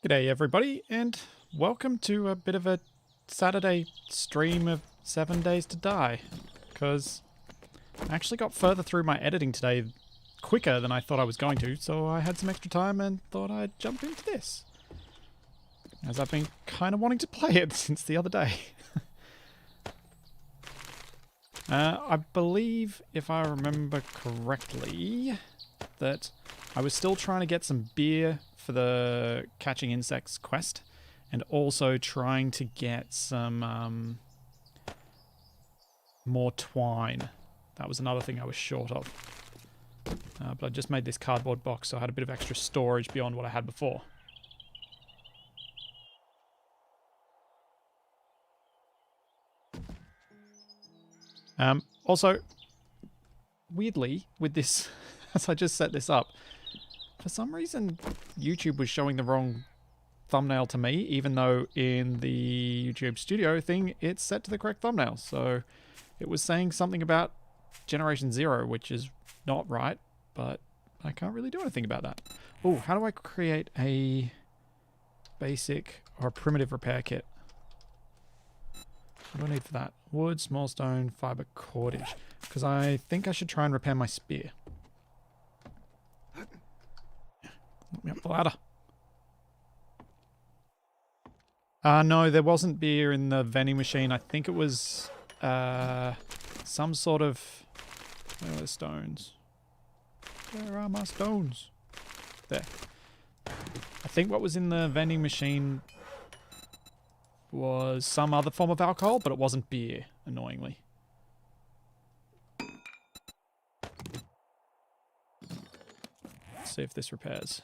G'day everybody, and welcome to a bit of a Saturday stream of 7 Days to Die, because I actually got further through my editing today quicker than I thought I was going to, so I had some extra time and thought I'd jump into this, as I've been kind of wanting to play it since the other day. I believe, if I remember correctly, that I was still trying to get some beer for the catching insects quest, and also trying to get some more twine. That was another thing I was short of. But I just made this cardboard box, so I had a bit of extra storage beyond what I had before. Also, weirdly, with this, as I just set this up, for some reason YouTube was showing the wrong thumbnail to me, even though in the YouTube Studio thing it's set to the correct thumbnail. So it was saying something about Generation 0, which is not right, but I can't really do anything about that. Oh, how do I create a basic or a primitive repair kit? What do I need for that? Wood, small stone, fiber, cordage. Because I think I should try and repair my spear. Let me up the ladder. No, there wasn't beer in the vending machine. I think it was some sort of... Where are the stones? Where are my stones? There. I think what was in the vending machine was some other form of alcohol, but it wasn't beer, annoyingly. Let's see if this repairs.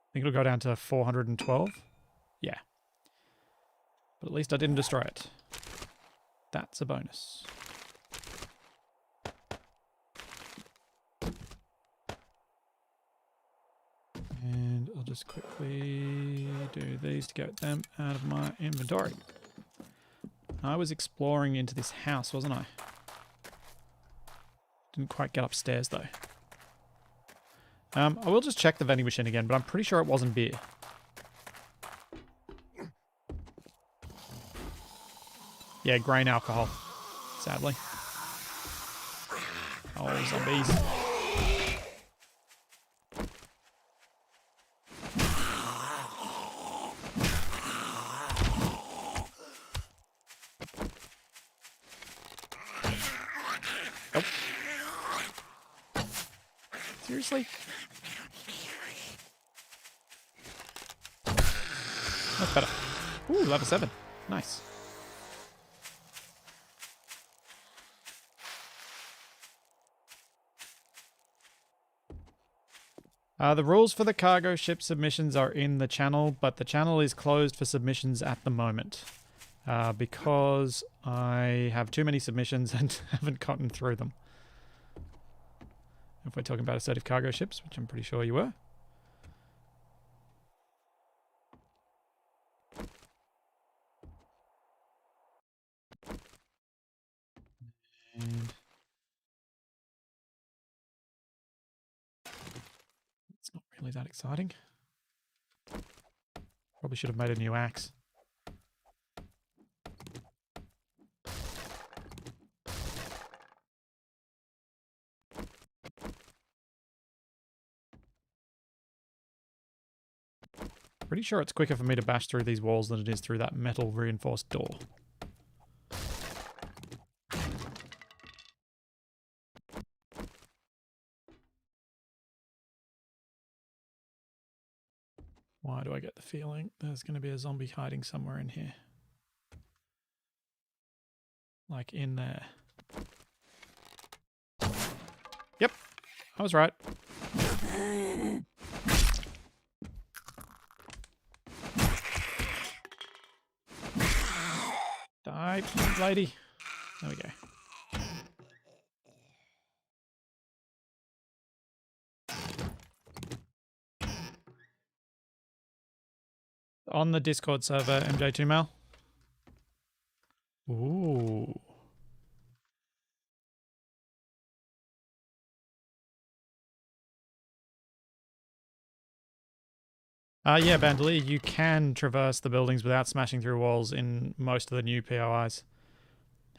I think it'll go down to 412. Yeah. But at least I didn't destroy it. That's a bonus. And I'll just quickly do these to get them out of my inventory. I was exploring into this house, wasn't I? Didn't quite get upstairs, though. I will just check the vending machine again, but I'm pretty sure it wasn't beer. Yeah, grain alcohol, sadly. Oh, zombies. Nope. Seriously? That's better. Ooh, level 7. Nice. The rules for the cargo ship submissions are in the channel, but the channel is closed for submissions at the moment. Because I have too many submissions and haven't gotten through them. If we're talking about assertive cargo ships, which I'm pretty sure you were. And it's not really that exciting. Probably should have made a new axe. Pretty sure it's quicker for me to bash through these walls than it is through that metal reinforced door. Why do I get the feeling there's going to be a zombie hiding somewhere in here? Like in there. Yep, I was right. Die, please, lady. There we go. On the Discord server, MJ2Mal. Ooh. Yeah, Bandolier, you can traverse the buildings without smashing through walls in most of the new POIs.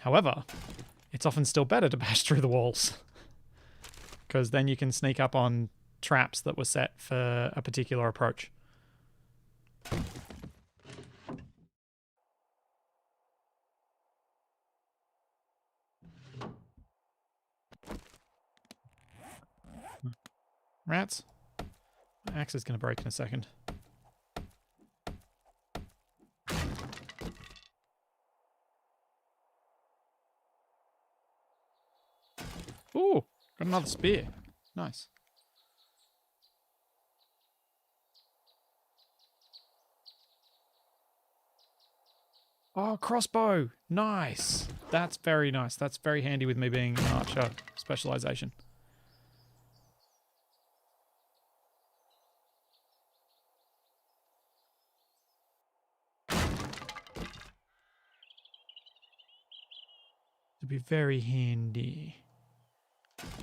However, it's often still better to bash through the walls, because then you can sneak up on traps that were set for a particular approach. Rats. My axe is going to break in a second. Ooh, got another spear. Nice. Oh, crossbow. Nice. That's very nice. That's very handy with me being an archer specialization. To be very handy.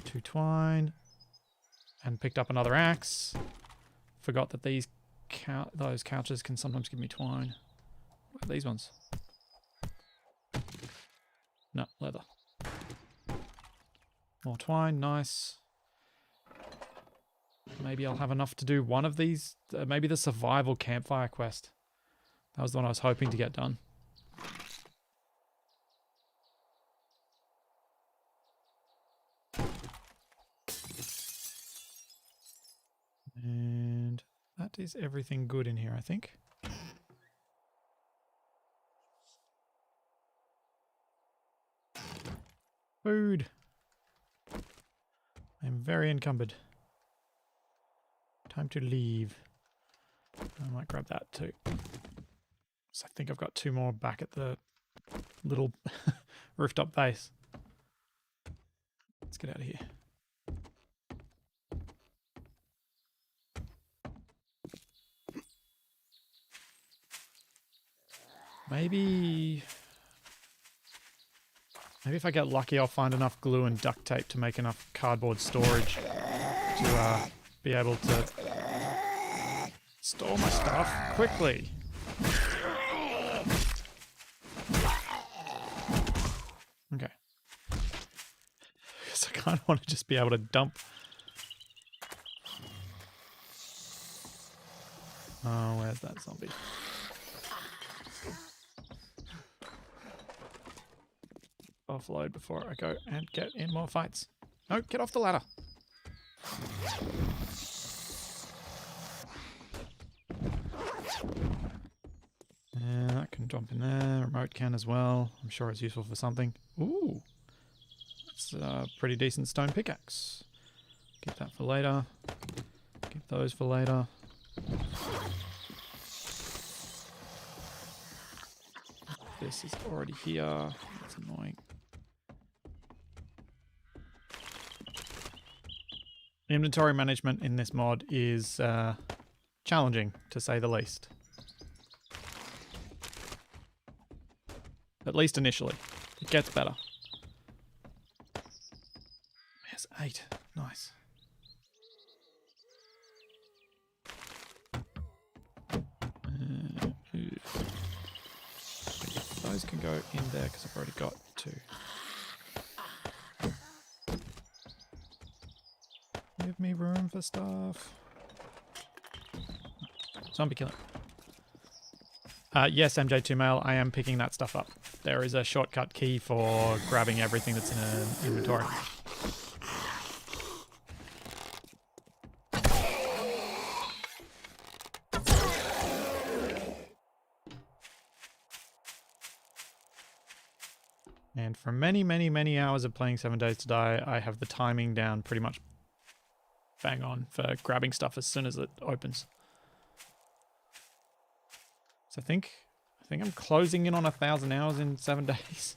2 twine. And picked up another axe. Forgot that those couches can sometimes give me twine. What are these ones? No, leather. More twine, nice. Maybe I'll have enough to do one of these. Maybe the survival campfire quest. That was the one I was hoping to get done. And that is everything good in here, I think. Food. I'm very encumbered. Time to leave. I might grab that too. So I think I've got 2 more back at the little rooftop base. Let's get out of here. Maybe if I get lucky, I'll find enough glue and duct tape to make enough cardboard storage to be able to store my stuff quickly. Okay. Because I kind of want to just be able to dump. Oh, where's that zombie? Offload before I go and get in more fights. No, get off the ladder. That can jump in there. Remote can as well. I'm sure it's useful for something. Ooh. That's a pretty decent stone pickaxe. Keep that for later. Keep those for later. This is already here. That's annoying. Inventory management in this mod is challenging, to say the least. At least initially. It gets better. There's 8. Nice. Those can go in there because I've already got 2. Give me room for stuff. Zombie killing. Yes, MJ2 Mail, I am picking that stuff up. There is a shortcut key for grabbing everything that's in an inventory. And for many, many, many hours of playing 7 Days to Die, I have the timing down pretty much bang on for grabbing stuff as soon as it opens. So I think I'm closing in on 1,000 hours in 7 days.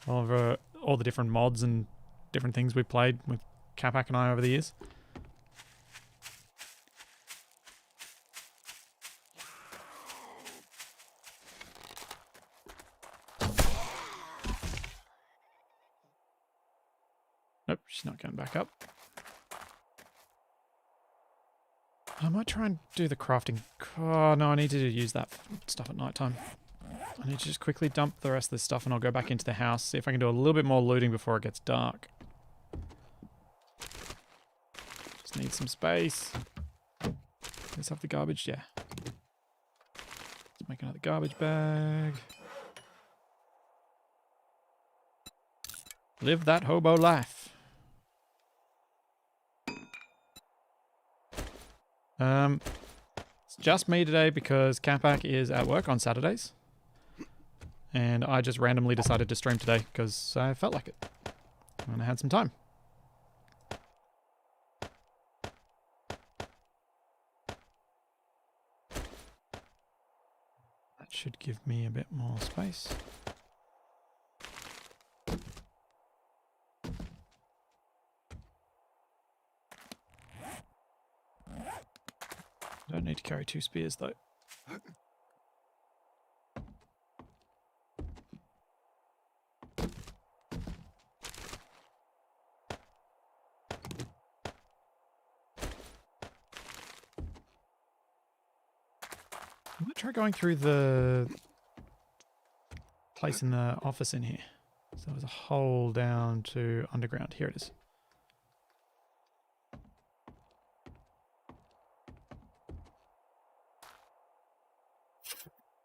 Over all the different mods and different things we've played with Capac and I over the years. Nope, she's not going back up. I might try and do the crafting. Oh, no, I need to use that stuff at night time. I need to just quickly dump the rest of this stuff and I'll go back into the house, see if I can do a little bit more looting before it gets dark. Just need some space. Let's have the garbage, yeah. Let's make another garbage bag. Live that hobo life. It's just me today because Campac is at work on Saturdays. And I just randomly decided to stream today because I felt like it. And I had some time. That should give me a bit more space. Don't need to carry 2 spears though. I'm gonna try going through the place in the office in here. So there's a hole down to underground. Here it is.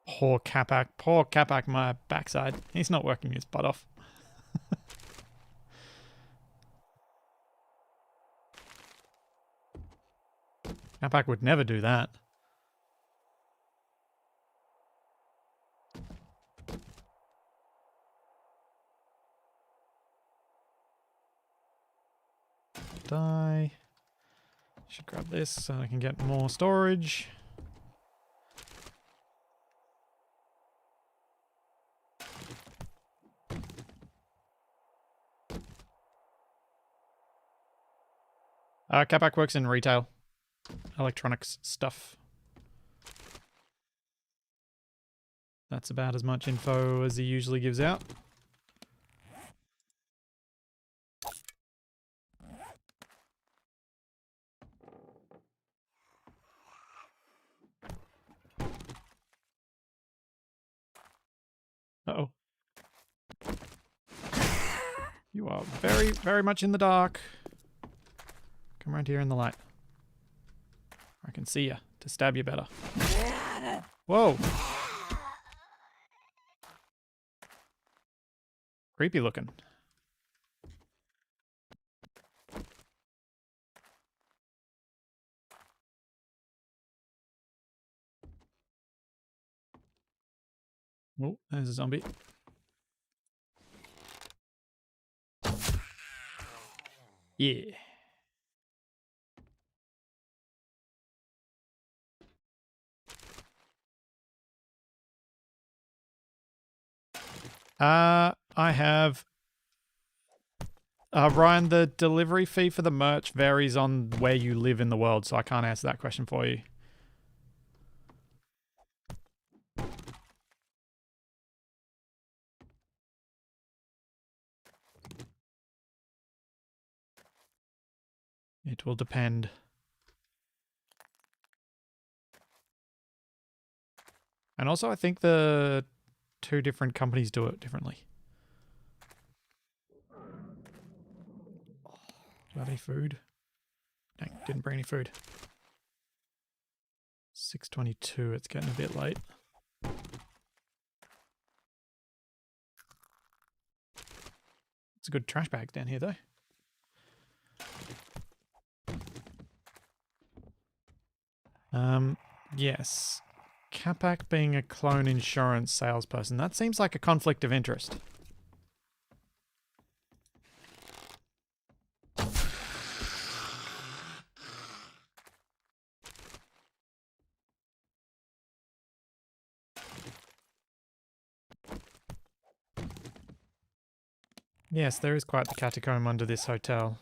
Poor Capac, my backside. He's not working his butt off. Capac would never do that. Die. Should grab this so I can get more storage. Capac works in retail. Electronics stuff. That's about as much info as he usually gives out. Uh-oh. You are very, very much in the dark. Come around here in the light. I can see you to stab you better. Whoa. Creepy looking. Oh, there's a zombie. Yeah. I have... Ryan, the delivery fee for the merch varies on where you live in the world, so I can't answer that question for you. It will depend. And also, I think the 2 different companies do it differently. Do I have any food? Dang, didn't bring any food. 6:22, it's getting a bit late. It's a good trash bag down here, though. Yes. Capac being a clone insurance salesperson. That seems like a conflict of interest. Yes, there is quite the catacomb under this hotel.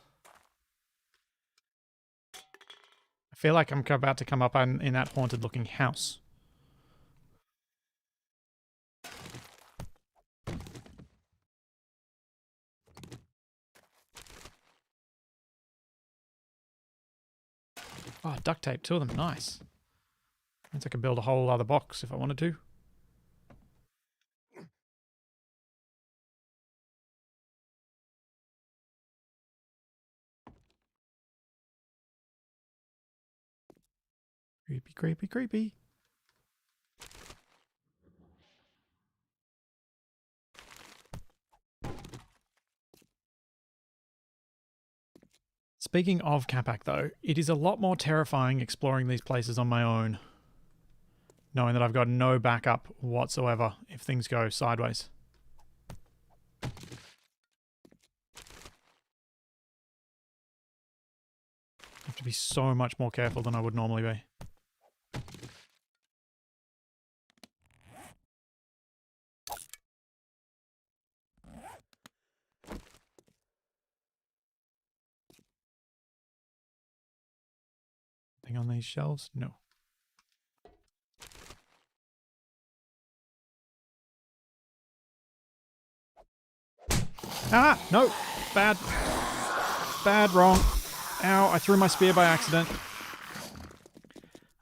I feel like I'm about to come up in that haunted looking house. Oh, duct tape. 2 of them. Nice. Means I could build a whole other box if I wanted to. Creepy, creepy, creepy. Speaking of Capac, though, it is a lot more terrifying exploring these places on my own, knowing that I've got no backup whatsoever if things go sideways. I have to be so much more careful than I would normally be. Thing on these shelves? No. Ah! No! Bad. Bad, wrong. Ow, I threw my spear by accident.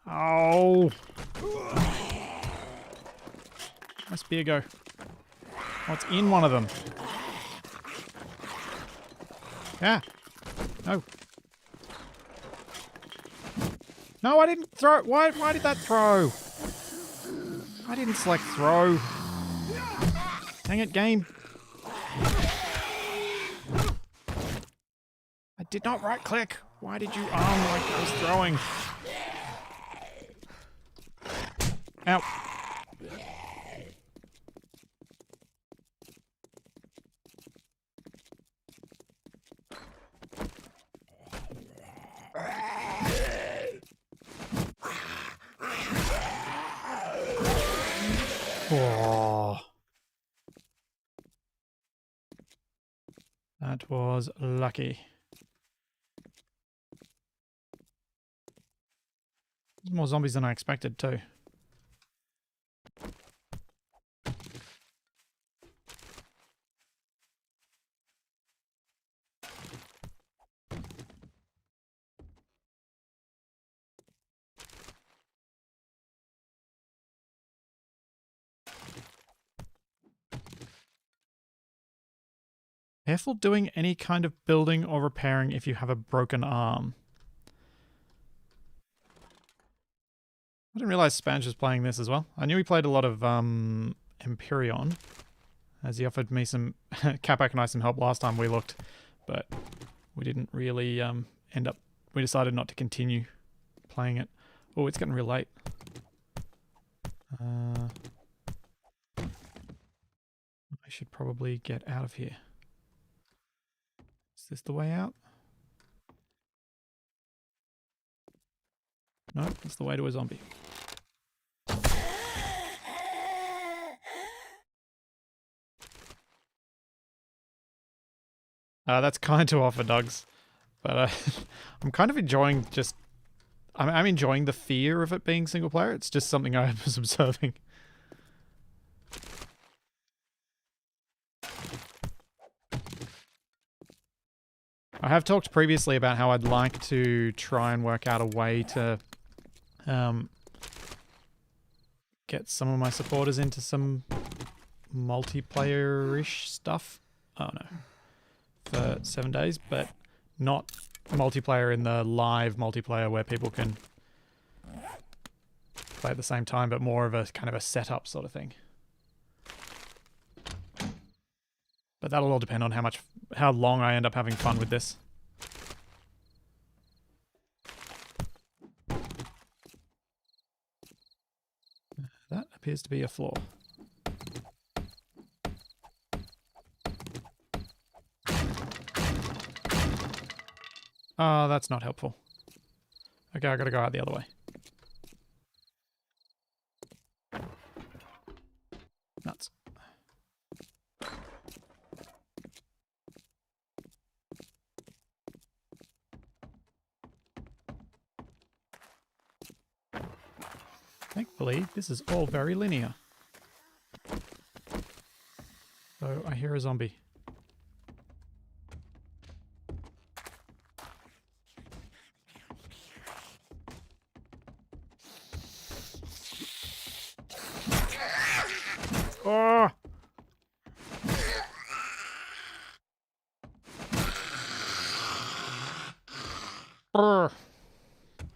Oh! Where'd my spear go? Oh, it's in one of them. Yeah. No. No, I didn't throw. Why did that throw? I didn't select throw. Dang it, game. I did not right click. Why did you arm like I was throwing? Ow. Oh. That was lucky. There's more zombies than I expected too. Careful doing any kind of building or repairing if you have a broken arm. I didn't realize Spanch was playing this as well. I knew he played a lot of Empyrean, as he offered me some Capac and I some help last time we looked, but we didn't really end up. We decided not to continue playing it. Oh, it's getting real late. I should probably get out of here. Is this the way out? No, it's the way to a zombie. That's kind to offer, Dogs. But I'm kind of enjoying just... I'm enjoying the fear of it being single player. It's just something I was observing. I have talked previously about how I'd like to try and work out a way to get some of my supporters into some multiplayer-ish stuff. Oh no. For 7 days, but not multiplayer in the live multiplayer where people can play at the same time, but more of a kind of a setup sort of thing. But that'll all depend on how long I end up having fun with this. That appears to be a floor. Oh, that's not helpful. Okay, I gotta go out the other way. Nuts. Thankfully, this is all very linear. So I hear a zombie. Oh! Brr.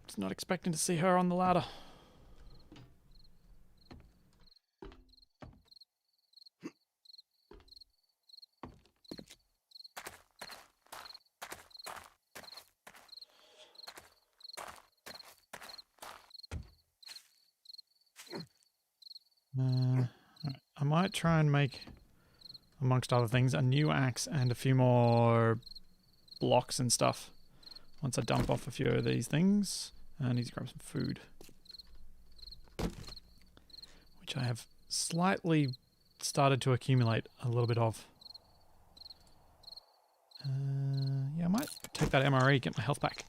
Was not expecting to see her on the ladder. I might try and make, amongst other things, a new axe and a few more blocks and stuff. Once I dump off a few of these things, I need to grab some food. Which I have slightly started to accumulate a little bit of. Yeah, I might take that MRE, get my health back.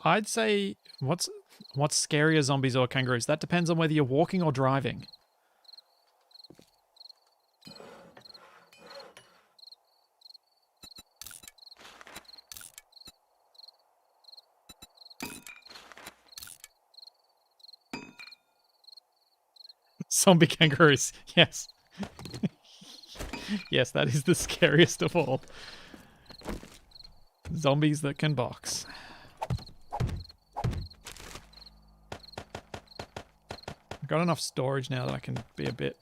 I'd say what's scarier, zombies or kangaroos? That depends on whether you're walking or driving. Zombie kangaroos, yes. Yes, that is the scariest of all. Zombies that can box. I've got enough storage now that I can be a bit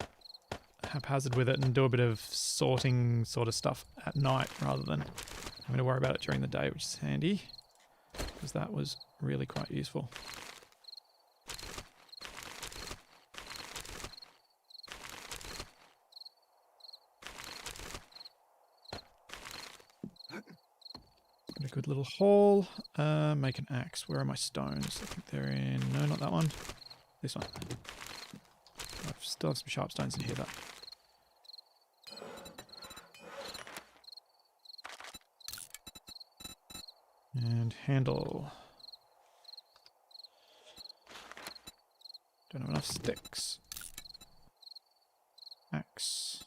haphazard with it and do a bit of sorting sort of stuff at night rather than having to worry about it during the day, which is handy because that was really quite useful. Got a good little haul. Make an axe. Where are my stones? I think they're in... No, not that one. This one. I've still have some sharp stones in here though. And handle. Don't have enough sticks. Axe.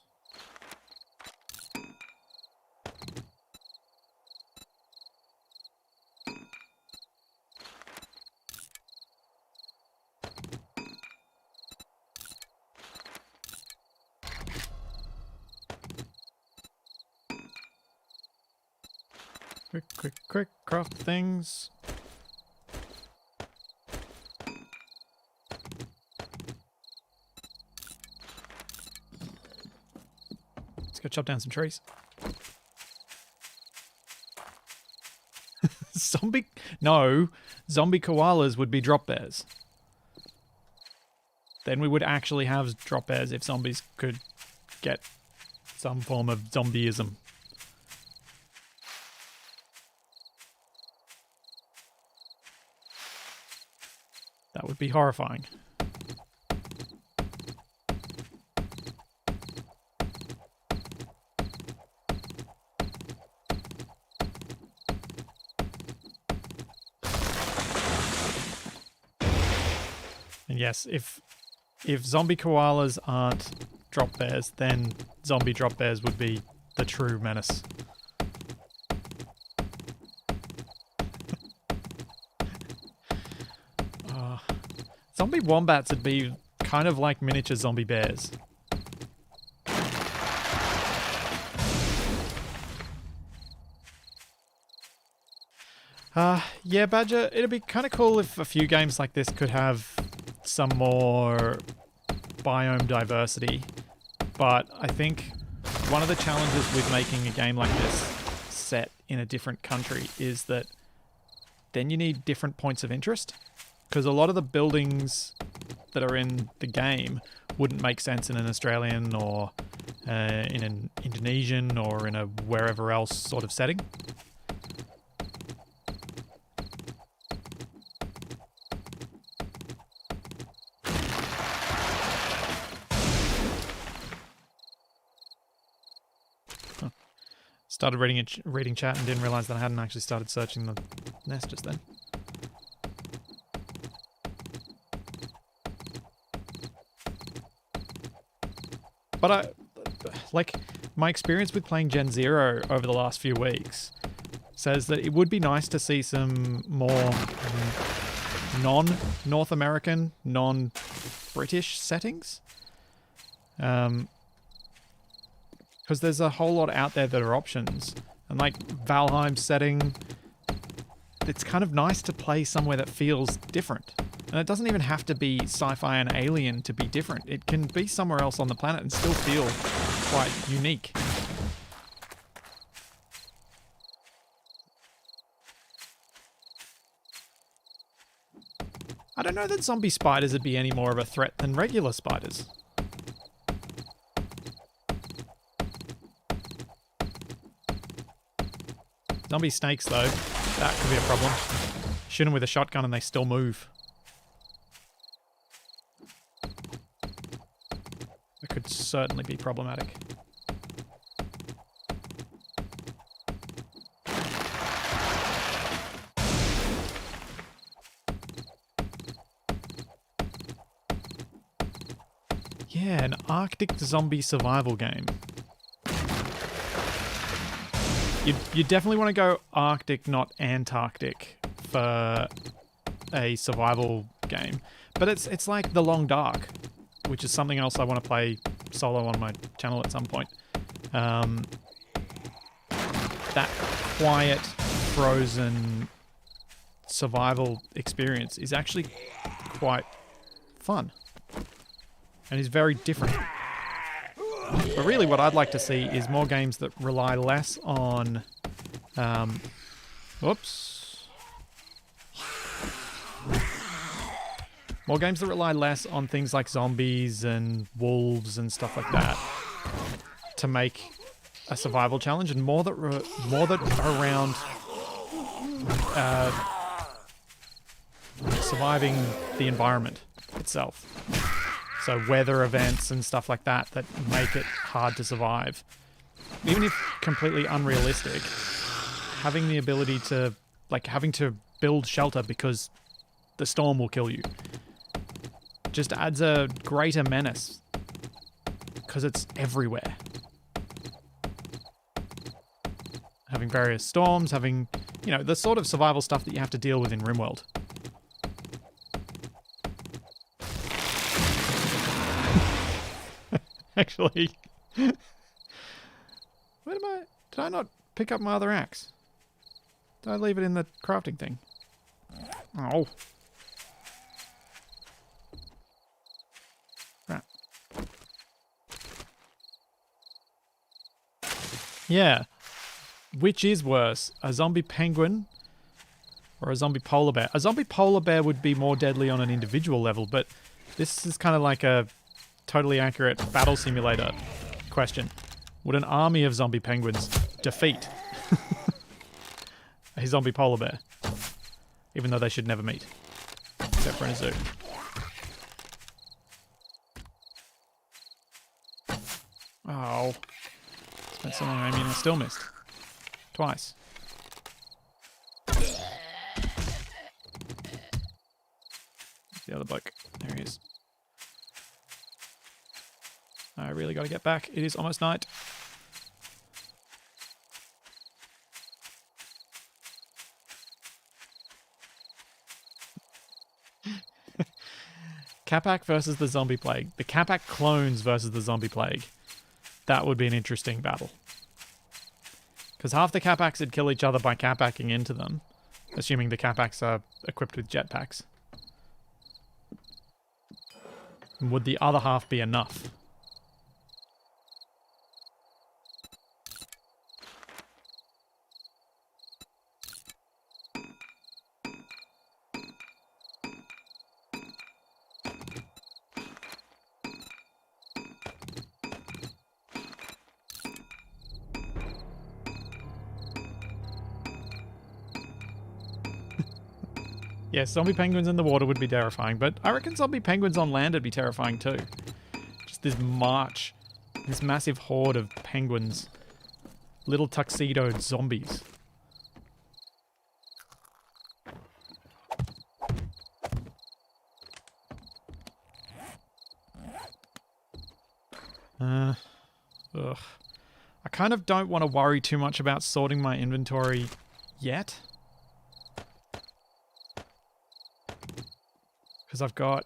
Quick, craft things. Let's go chop down some trees. Zombie koalas would be drop bears. Then we would actually have drop bears if zombies could get some form of zombieism. That would be horrifying. And yes, if zombie koalas aren't drop bears, then zombie drop bears would be the true menace. Zombie wombats would be kind of like miniature zombie bears. Yeah, Badger, it'd be kind of cool if a few games like this could have some more biome diversity. But I think one of the challenges with making a game like this set in a different country is that then you need different points of interest. Because a lot of the buildings that are in the game wouldn't make sense in an Australian or in an Indonesian or in a wherever else sort of setting. Huh. Started reading chat and didn't realise that I hadn't actually started searching the nest just then. But my experience with playing Gen Zero over the last few weeks says that it would be nice to see some more non-North American, non-British settings. Because there's a whole lot out there that are options. And like Valheim's setting, it's kind of nice to play somewhere that feels different. And it doesn't even have to be sci-fi and alien to be different. It can be somewhere else on the planet and still feel quite unique. I don't know that zombie spiders would be any more of a threat than regular spiders. Zombie snakes, though, that could be a problem. Shoot them with a shotgun and they still move. That could certainly be problematic. Yeah, an Arctic zombie survival game. You definitely want to go Arctic, not Antarctic, for a survival game. But it's like The Long Dark, which is something else I want to play solo on my channel at some point. That quiet, frozen survival experience is actually quite fun. And is very different. But really what I'd like to see is more games that rely less on... whoops. More games that rely less on things like zombies and wolves and stuff like that to make a survival challenge, and more that are around surviving the environment itself. So weather events and stuff like that that make it hard to survive. Even if completely unrealistic, having the ability to, like, having to build shelter because the storm will kill you just adds a greater menace because it's everywhere. Having various storms, having, you know, the sort of survival stuff that you have to deal with in RimWorld. Actually, where am I? Did I not pick up my other axe? Did I leave it in the crafting thing? Oh. Right. Yeah. Which is worse, a zombie penguin or a zombie polar bear? A zombie polar bear would be more deadly on an individual level, but this is kind of like a totally accurate battle simulator question. Would an army of zombie penguins defeat a zombie polar bear? Even though they should never meet. Except for in a zoo. Oh. Spent so long aiming and I still missed. Twice. Where's the other bloke? There he is. I really got to get back. It is almost night. Capac versus the zombie plague. The Capac clones versus the zombie plague. That would be an interesting battle. Because half the Capacs would kill each other by Capacking into them, assuming the Capacs are equipped with jetpacks. Would the other half be enough? Yeah, zombie penguins in the water would be terrifying, but I reckon zombie penguins on land would be terrifying too. Just this march, this massive horde of penguins. Little tuxedoed zombies. Ugh. I kind of don't want to worry too much about sorting my inventory yet. Because I've got,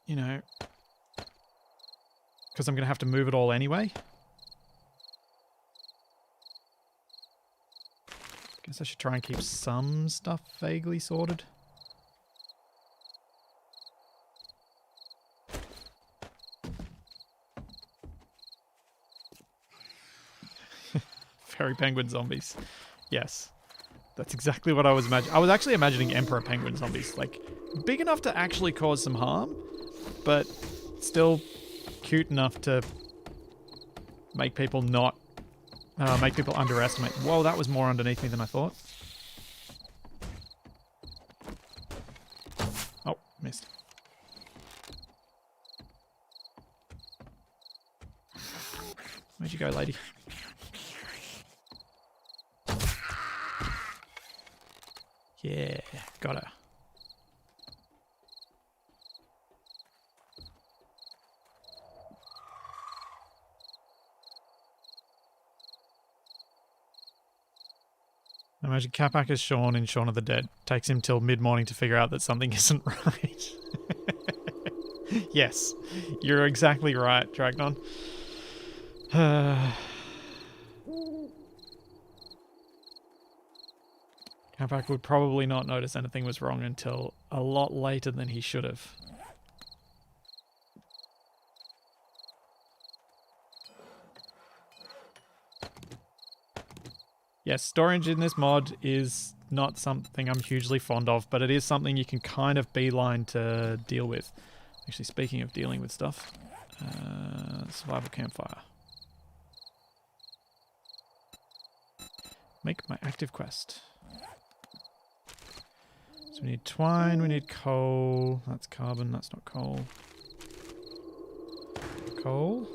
you know, because I'm going to have to move it all anyway. Guess I should try and keep some stuff vaguely sorted. Fairy penguin zombies. Yes. That's exactly what I was imagining. I was actually imagining emperor penguin zombies. Like, big enough to actually cause some harm, but still cute enough to make people not... make people underestimate. Whoa, that was more underneath me than I thought. Oh, missed. Where'd you go, lady? Yeah, got her. I imagine Capac is Shaun in Shaun of the Dead. Takes him till mid-morning to figure out that something isn't right. Yes, you're exactly right, Dragnon. Capac would probably not notice anything was wrong until a lot later than he should have. Yes, storage in this mod is not something I'm hugely fond of, but it is something you can kind of beeline to deal with. Actually, speaking of dealing with stuff, survival campfire. Make my active quest. So we need twine, we need coal. That's carbon, that's not coal. Coal.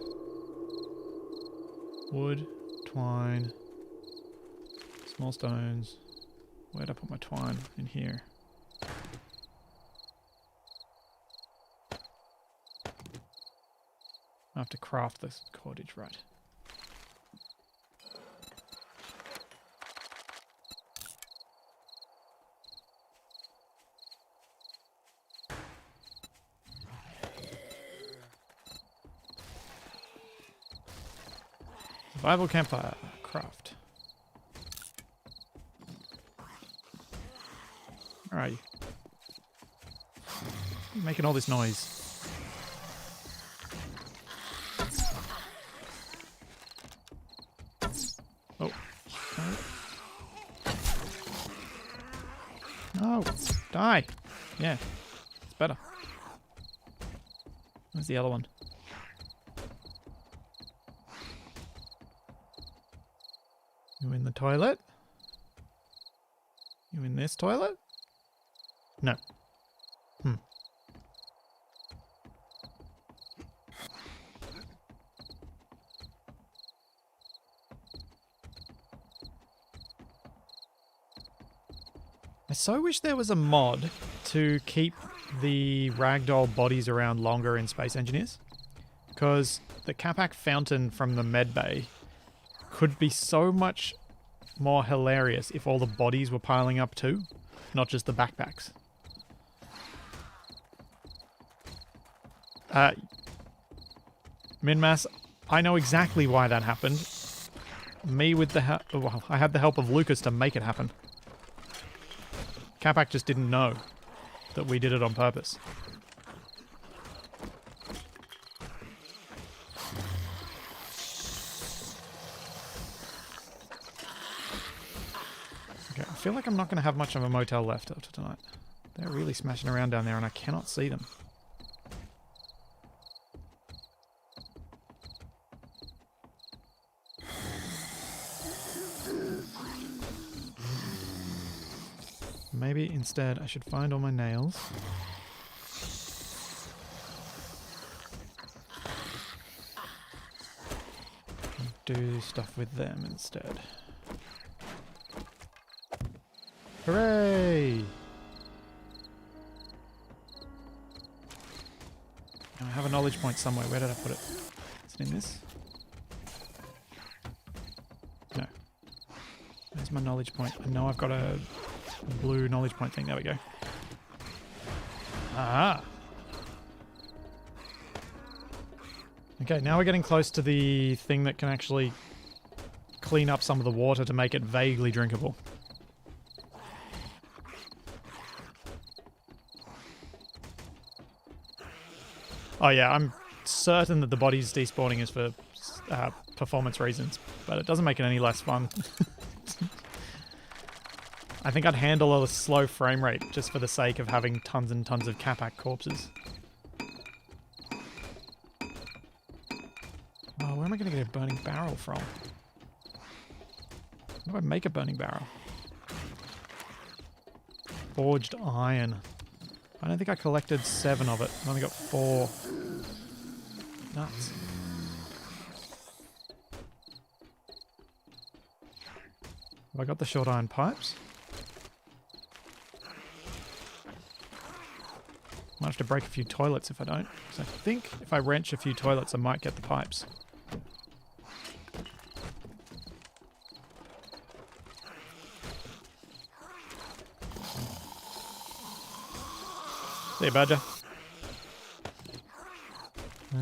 Wood, twine. Small stones. Where'd I put my twine? In here. I have to craft this cordage, right. Survival campfire. Craft. Where are you? You're making all this noise. Oh. No. Die. Yeah. It's better. Where's the other one? You in the toilet? You in this toilet? No. I so wish there was a mod to keep the ragdoll bodies around longer in Space Engineers. Because the Capac fountain from the medbay could be so much more hilarious if all the bodies were piling up too, not just the backpacks. Minmass, I know exactly why that happened. Me with the help... Well, I had the help of Lucas to make it happen. Capac just didn't know that we did it on purpose. Okay, I feel like I'm not going to have much of a motel left after tonight. They're really smashing around down there and I cannot see them. Maybe instead I should find all my nails. And do stuff with them instead. Hooray! I have a knowledge point somewhere. Where did I put it? Is it in this? my knowledge point? I know I've got a blue knowledge point thing. There we go. Ah. Okay, now we're getting close to the thing that can actually clean up some of the water to make it vaguely drinkable. Oh yeah, I'm certain that the body's despawning is for performance reasons, but it doesn't make it any less fun. I think I'd handle a slow frame rate just for the sake of having tons and tons of Capac corpses. Oh, where am I going to get a burning barrel from? How do I make a burning barrel? Forged iron. I don't think I collected 7 of it. I only got 4. Nuts. Have I got the short iron pipes? Might have to break a few toilets if I don't. So I think if I wrench a few toilets, I might get the pipes. See you, Badger. I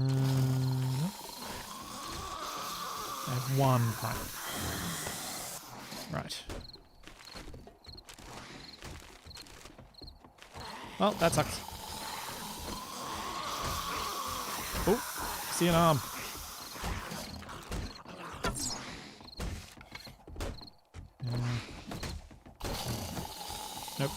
have 1 pipe. Right. Well, that sucks. Oh, see an arm. Nope.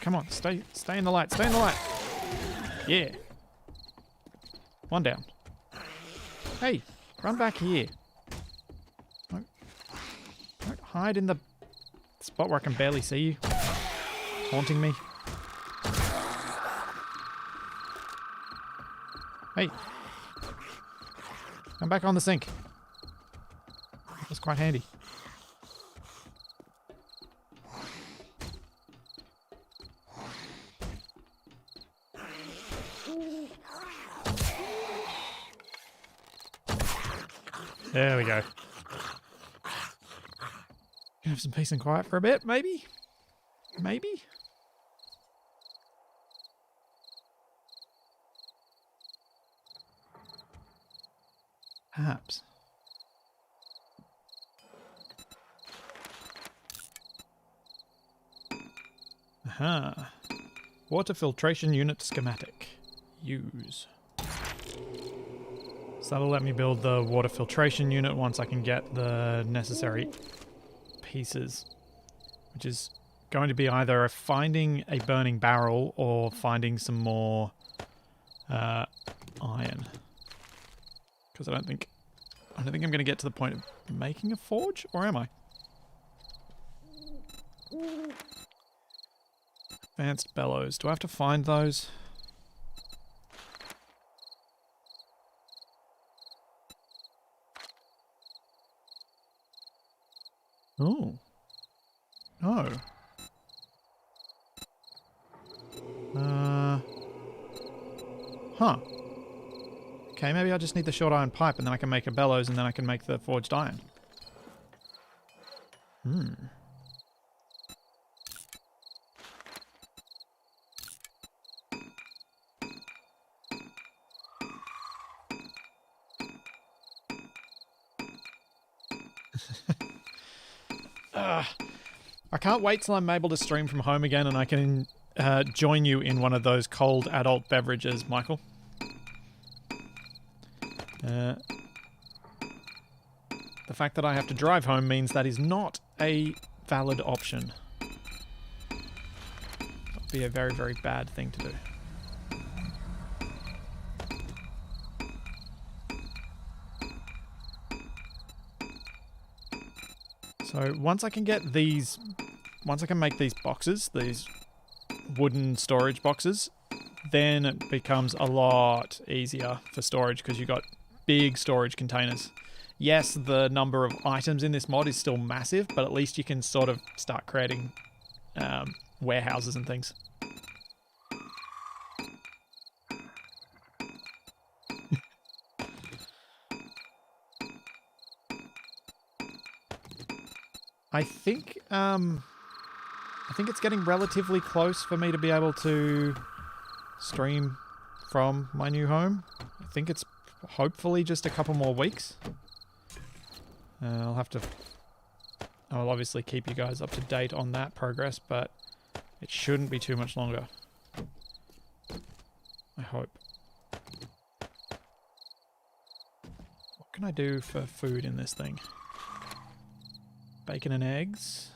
Come on, stay in the light, stay in the light. Yeah. 1 down. Hey, run back here. Don't hide in the spot where I can barely see you. Haunting me. Hey. Come back on the sink. That was quite handy. There we go. Can have some peace and quiet for a bit, maybe? Maybe? Perhaps. Aha. Water filtration unit schematic. Use. So that'll let me build the water filtration unit once I can get the necessary pieces, which is going to be either finding a burning barrel or finding some more iron. Because I don't think I'm going to get to the point of making a forge, or am I? Advanced bellows. Do I have to find those? Oh. No. Huh. Okay, maybe I just need the short iron pipe and then I can make a bellows and then I can make the forged iron. Hmm. I can't wait till I'm able to stream from home again and I can join you in one of those cold adult beverages, Michael. The fact that I have to drive home means that is not a valid option. That would be a very, very bad thing to do. So once I can get these, once I can make these boxes, these wooden storage boxes, then it becomes a lot easier for storage because you've got big storage containers. Yes, the number of items in this mod is still massive, but at least you can sort of start creating warehouses and things. I think it's getting relatively close for me to be able to stream from my new home. I think it's hopefully just a couple more weeks. I'll obviously keep you guys up to date on that progress, but it shouldn't be too much longer. I hope. What can I do for food in this thing? Bacon and eggs.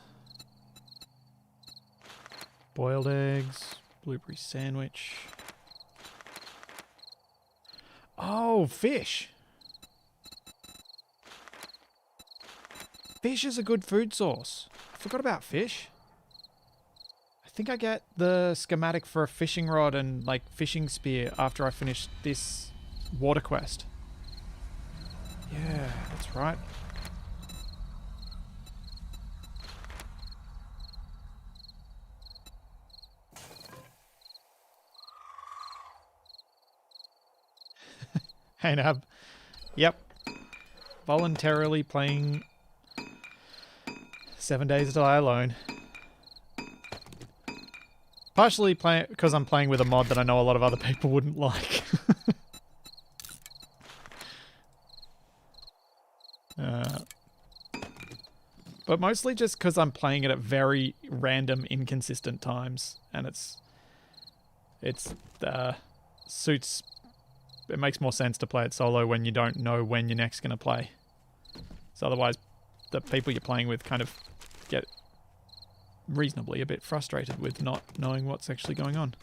Boiled eggs. Blueberry sandwich. Oh, fish! Fish is a good food source. I forgot about fish. I think I get the schematic for a fishing rod and like fishing spear after I finish this water quest. Yeah, that's right. Hey Nab. Yep. Voluntarily playing 7 Days to Die Alone. Partially because I'm playing with a mod that I know a lot of other people wouldn't like. But mostly just because I'm playing it at very random, inconsistent times, and it suits. It makes more sense to play it solo when you don't know when you're next going to play. So otherwise, the people you're playing with kind of get reasonably a bit frustrated with not knowing what's actually going on.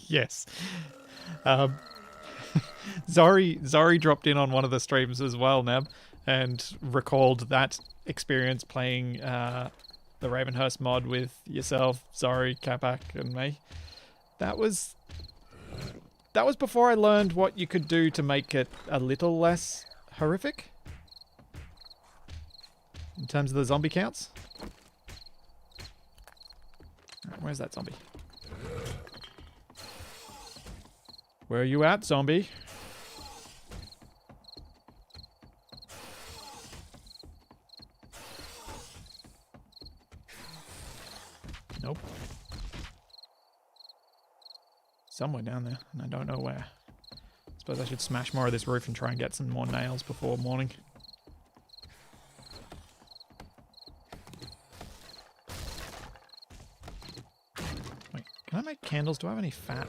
Yes. Zori dropped in on one of the streams as well, Neb, and recalled that experience playing the Ravenhearst mod with yourself, Zori, Capac, and me. That was before I learned what you could do to make it a little less horrific in terms of the zombie counts. Right, where's that zombie? Where are you at, zombie? Nope. Somewhere down there, and I don't know where. Suppose I should smash more of this roof and try and get some more nails before morning. Wait, can I make candles? Do I have any fat?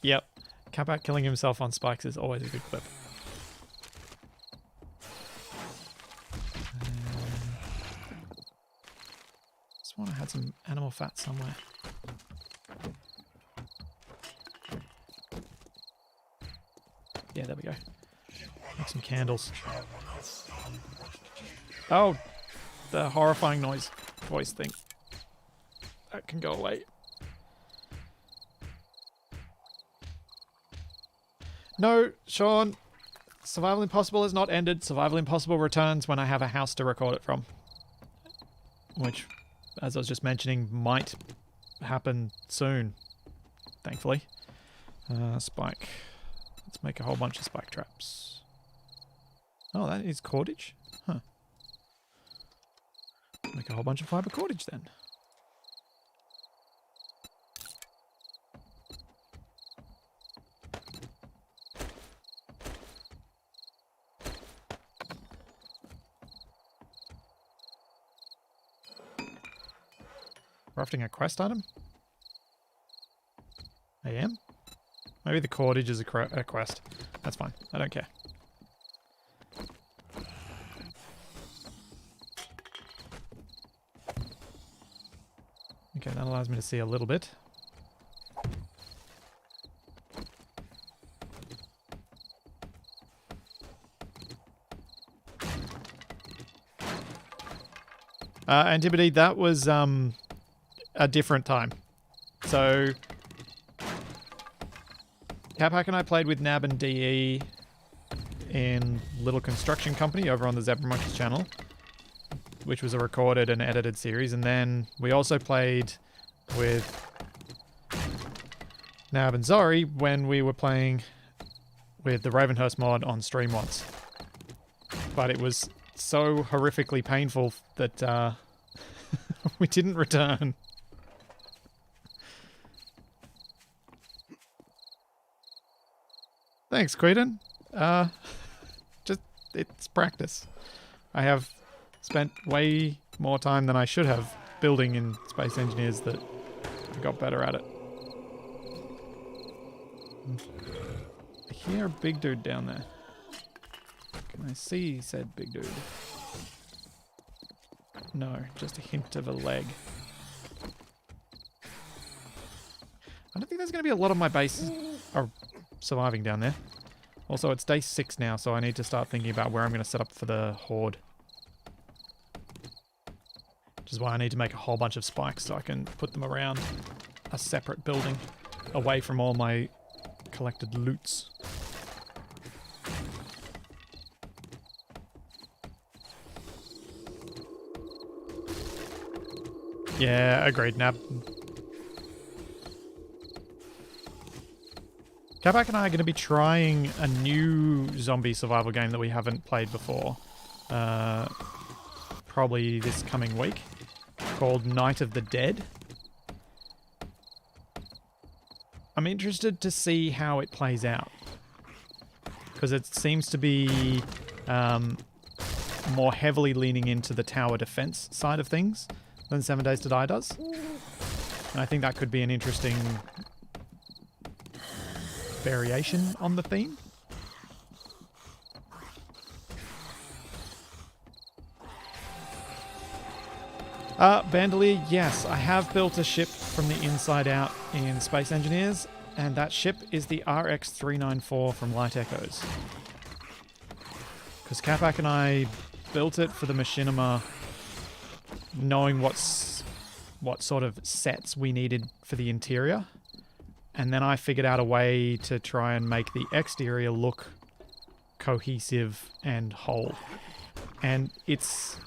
Yep. Capat killing himself on spikes is always a good clip. Just want to have some animal fat somewhere. Yeah, there we go. Make some candles. Oh, the horrifying voice thing. That can go away. No, Sean. Survival Impossible is not ended. Survival Impossible returns when I have a house to record it from. Which, as I was just mentioning, might happen soon. Thankfully. Spike. Let's make a whole bunch of spike traps. Oh, that is cordage? Huh. Make a whole bunch of fiber cordage then. Crafting a quest item? I am? Maybe the cordage is a quest. That's fine. I don't care. Okay, that allows me to see a little bit. Antibody, that was a different time. So, Capac and I played with Nab and DE in Little Construction Company over on the Zebra Monkeys channel, which was a recorded and edited series. And then we also played with Nab and Zori when we were playing with the Ravenhearst mod on stream once. But it was so horrifically painful that we didn't return. Thanks, Queden. Just, it's practice. I have spent way more time than I should have building in Space Engineers that I got better at it. I hear a big dude down there. Can I see said big dude? No, just a hint of a leg. I don't think there's going to be a lot of my bases are surviving down there. Also, it's day 6 now, so I need to start thinking about where I'm going to set up for the Horde. Which is why I need to make a whole bunch of spikes so I can put them around a separate building, away from all my collected loots. Yeah, agreed, Nab. Capac and I are going to be trying a new zombie survival game that we haven't played before. Probably this coming week. Called Night of the Dead. I'm interested to see how it plays out. Because it seems to be more heavily leaning into the tower defense side of things than 7 Days to Die does. And I think that could be an interesting variation on the theme. Bandolier, yes, I have built a ship from the inside out in Space Engineers, and that ship is the RX-394 from Light Echoes. Because Capac and I built it for the machinima, knowing what sort of sets we needed for the interior. And then I figured out a way to try and make the exterior look cohesive and whole. And it's,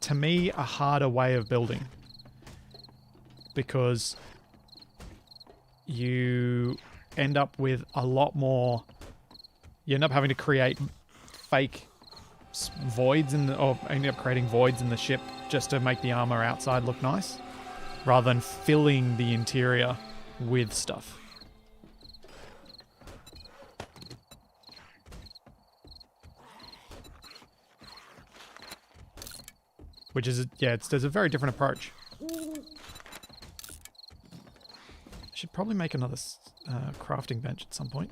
to me, a harder way of building. Because you end up with a lot more... You end up having to create fake voids in the... Or end up creating voids in the ship just to make the armor outside look nice. Rather than filling the interior with stuff. Which is, yeah, there's a very different approach. I should probably make another crafting bench at some point.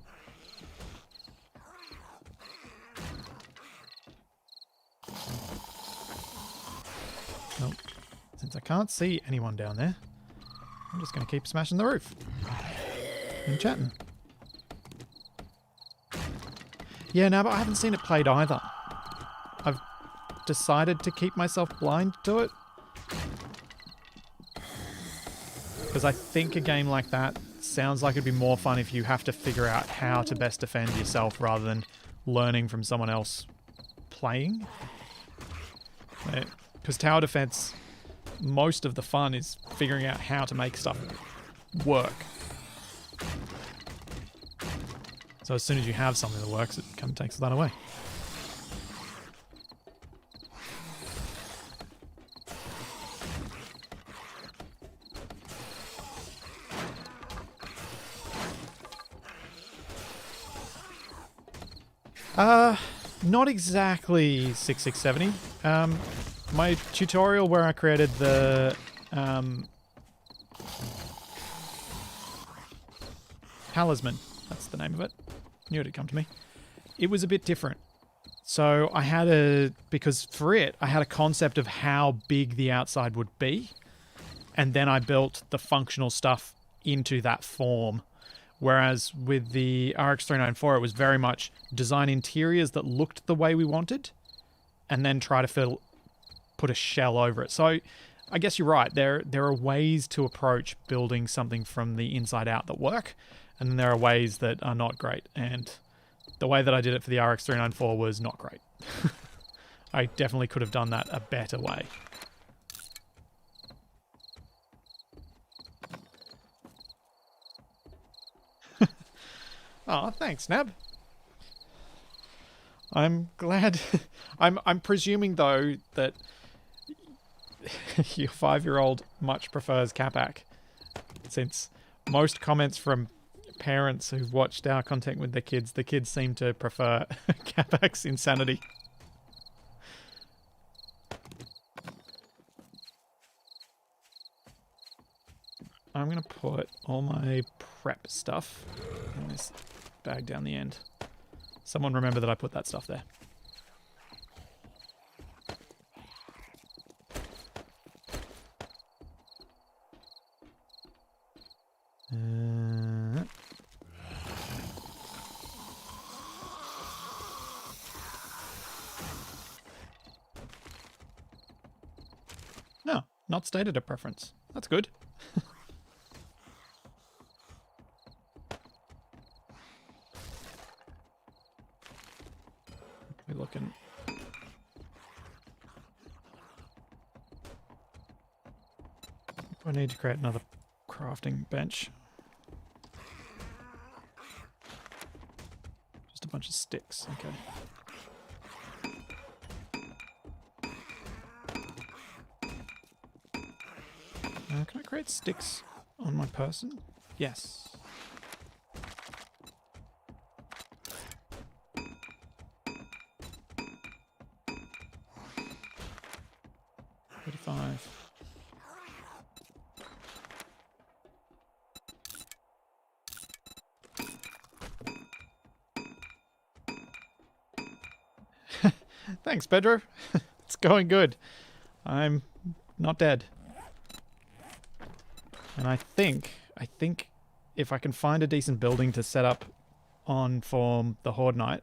Well, since I can't see anyone down there, I'm just going to keep smashing the roof. And chatting. Yeah, no, but I haven't seen it played either. I've decided to keep myself blind to it. Because I think a game like that sounds like it'd be more fun if you have to figure out how to best defend yourself rather than learning from someone else playing. Because tower defense, most of the fun is figuring out how to make stuff work. So as soon as you have something that works, it kind of takes that away. Not exactly 6670. My tutorial where I created the talisman, that's the name of it. Knew it'd come to me. It was a bit different. So I had because for it, I had a concept of how big the outside would be. And then I built the functional stuff into that form. Whereas with the RX-394, it was very much design interiors that looked the way we wanted, and then try to put put a shell over it. So I guess you're right. There are ways to approach building something from the inside out that work, and then there are ways that are not great. And the way that I did it for the RX-394 was not great. I definitely could have done that a better way. Oh, thanks, Nab. I'm glad. I'm presuming though that your 5-year-old much prefers Capac, since most comments from parents who've watched our content with the kids seem to prefer Capac's insanity. I'm gonna put all my prep stuff in this bag down the end. Someone remember that I put that stuff there. No, not stated a preference. That's good. We're looking. I need to create another crafting bench. Just a bunch of sticks, okay. Can I create sticks on my person? Yes. Thanks, Pedro. It's going good. I'm not dead. And I think if I can find a decent building to set up on for the Horde night,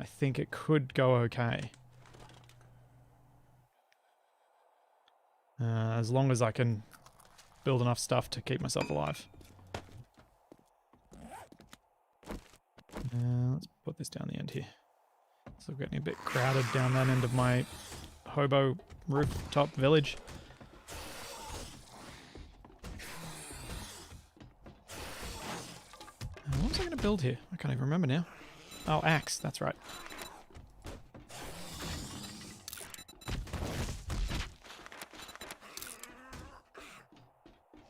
I think it could go okay. As long as I can build enough stuff to keep myself alive. Let's put this down the end here. So we're getting a bit crowded down that end of my hobo rooftop village. What was I going to build here? I can't even remember now. Oh, axe, that's right.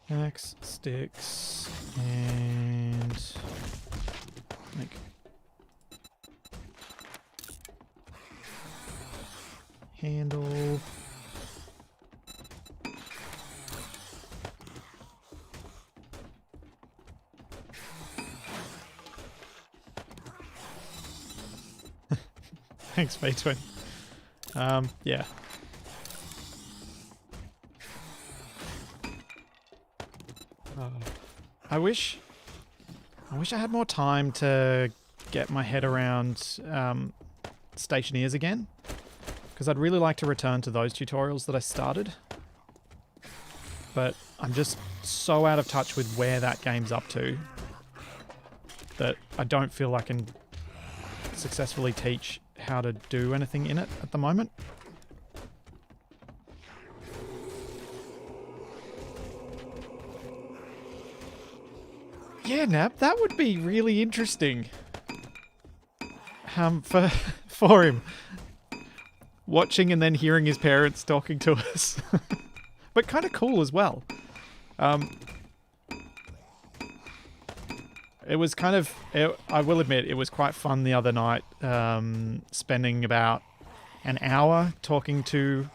Axe, sticks, and make handle. Thanks, V-Twin. Yeah. I wish I had more time to get my head around stationeers again, because I'd really like to return to those tutorials that I started, but I'm just so out of touch with where that game's up to that I don't feel I can successfully teach how to do anything in it at the moment. Yeah, Nab, that would be really interesting. For him. Watching and then hearing his parents talking to us. But kind of cool as well. It was kind of... I will admit, it was quite fun the other night, spending about an hour talking to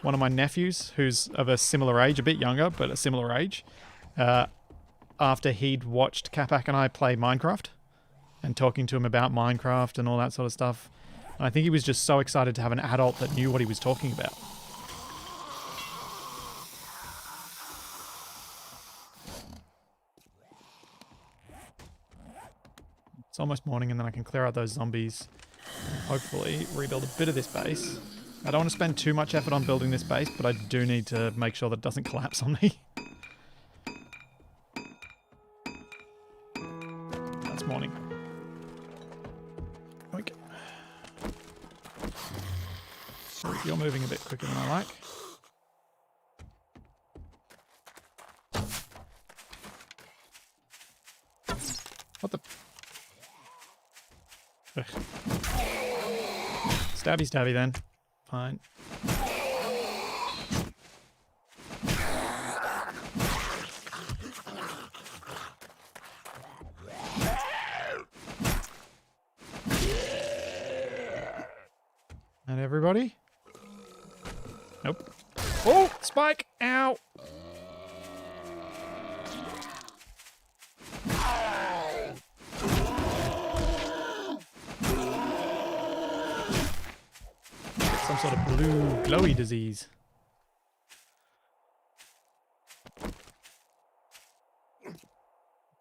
one of my nephews, who's of a similar age, a bit younger, but a similar age, after he'd watched Capac and I play Minecraft, and talking to him about Minecraft and all that sort of stuff. And I think he was just so excited to have an adult that knew what he was talking about. It's almost morning, and then I can clear out those zombies and hopefully rebuild a bit of this base. I don't want to spend too much effort on building this base, but I do need to make sure that it doesn't collapse on me. That's morning. Okay. You're moving a bit quicker than I like. What the? Ugh. Stabby stabby then. Fine. Not everybody? Nope. Oh! Spike! Ow! Some sort of blue glowy disease.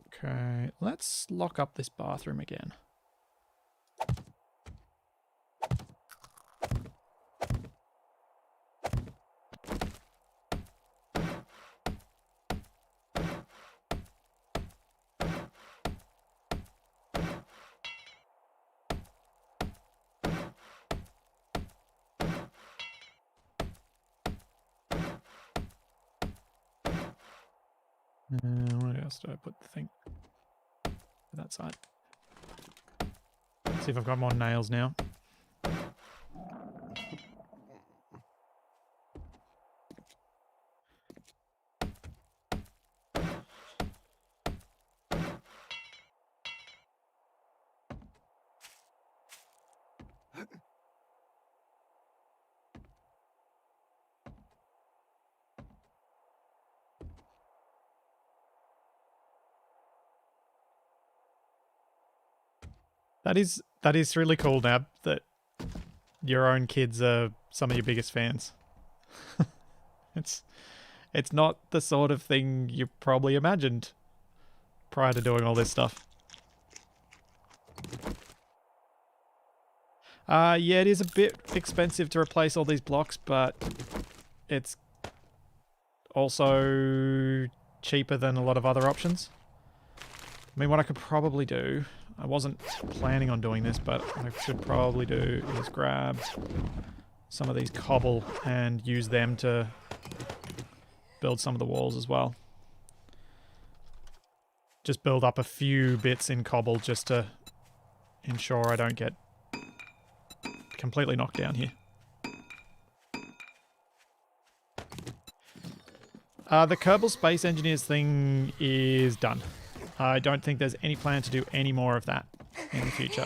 Okay, let's lock up this bathroom again. Where else do I put the thing? That side. See if I've got more nails now. That is really cool, Nab, that your own kids are some of your biggest fans. It's not the sort of thing you probably imagined prior to doing all this stuff. Yeah, it is a bit expensive to replace all these blocks, but it's also cheaper than a lot of other options. I mean, what I could probably do, I wasn't planning on doing this, but what I should probably do is grab some of these cobble and use them to build some of the walls as well. Just build up a few bits in cobble just to ensure I don't get completely knocked down here. The Kerbal Space Engineers thing is done. I don't think there's any plan to do any more of that in the future.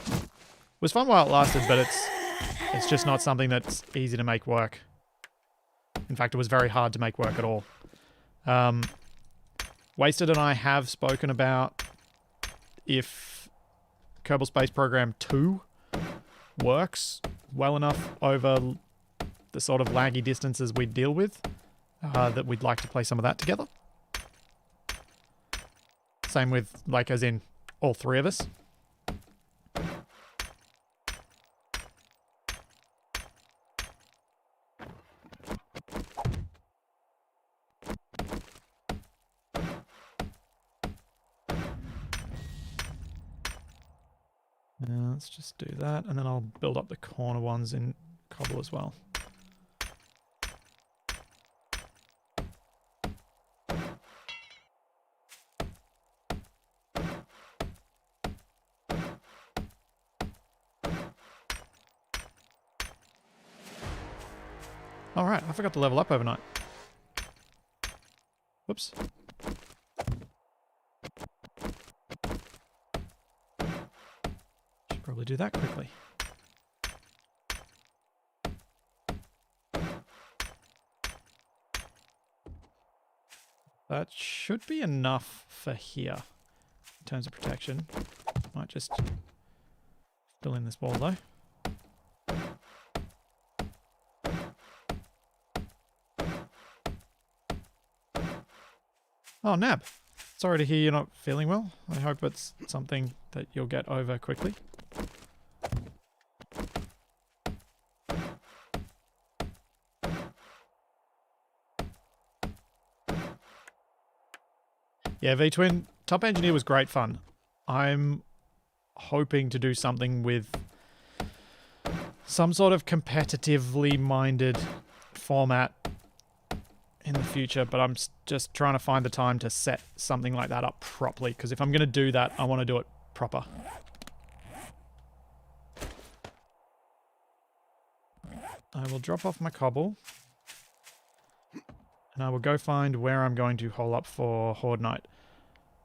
It was fun while it lasted, but it's just not something that's easy to make work. In fact, it was very hard to make work at all. Wasted and I have spoken about if Kerbal Space Program 2 works well enough over the sort of laggy distances we deal with, that we'd like to play some of that together. Same with, like, as in all three of us. Let's just do that, and then I'll build up the corner ones in cobble as well. Alright, I forgot to level up overnight. Whoops. Should probably do that quickly. That should be enough for here in terms of protection. Might just fill in this wall though. Oh, Nab. Sorry to hear you're not feeling well. I hope it's something that you'll get over quickly. Yeah, V-Twin, Top Engineer was great fun. I'm hoping to do something with some sort of competitively minded format in the future, but I'm just trying to find the time to set something like that up properly, because if I'm going to do that, I want to do it proper. I will drop off my cobble, and I will go find where I'm going to hole up for Horde Night.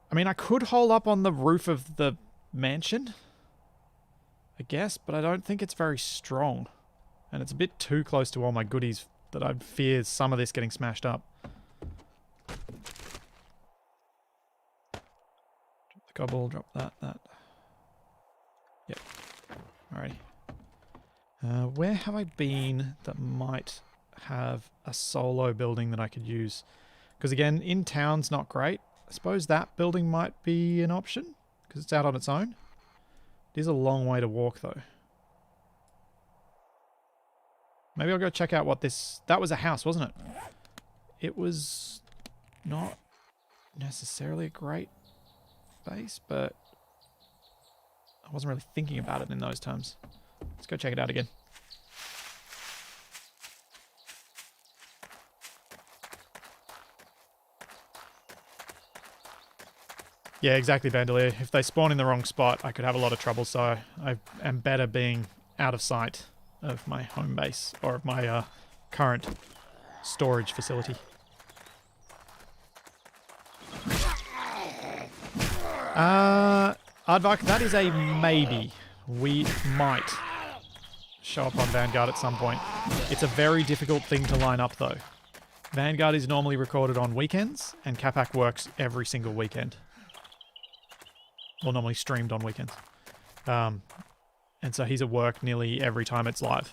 I mean, I could hole up on the roof of the mansion, I guess, but I don't think it's very strong. And it's a bit too close to all my goodies that I fear some of this getting smashed up. Drop the cobble, drop that. Yep. Alrighty. Where have I been that might have a solo building that I could use? Because again, in town's not great. I suppose that building might be an option, because it's out on its own. It is a long way to walk, though. Maybe I'll go check out what this... That was a house, wasn't it? It was not necessarily a great base, but I wasn't really thinking about it in those terms. Let's go check it out again. Yeah, exactly, Bandolier. If they spawn in the wrong spot, I could have a lot of trouble, so I am better being out of sight of my home base, or of my current storage facility. Aardvark, that is a maybe. We might show up on Vanguard at some point. It's a very difficult thing to line up, though. Vanguard is normally recorded on weekends, and Capac works every single weekend. Well, normally streamed on weekends. And so he's at work nearly every time it's live.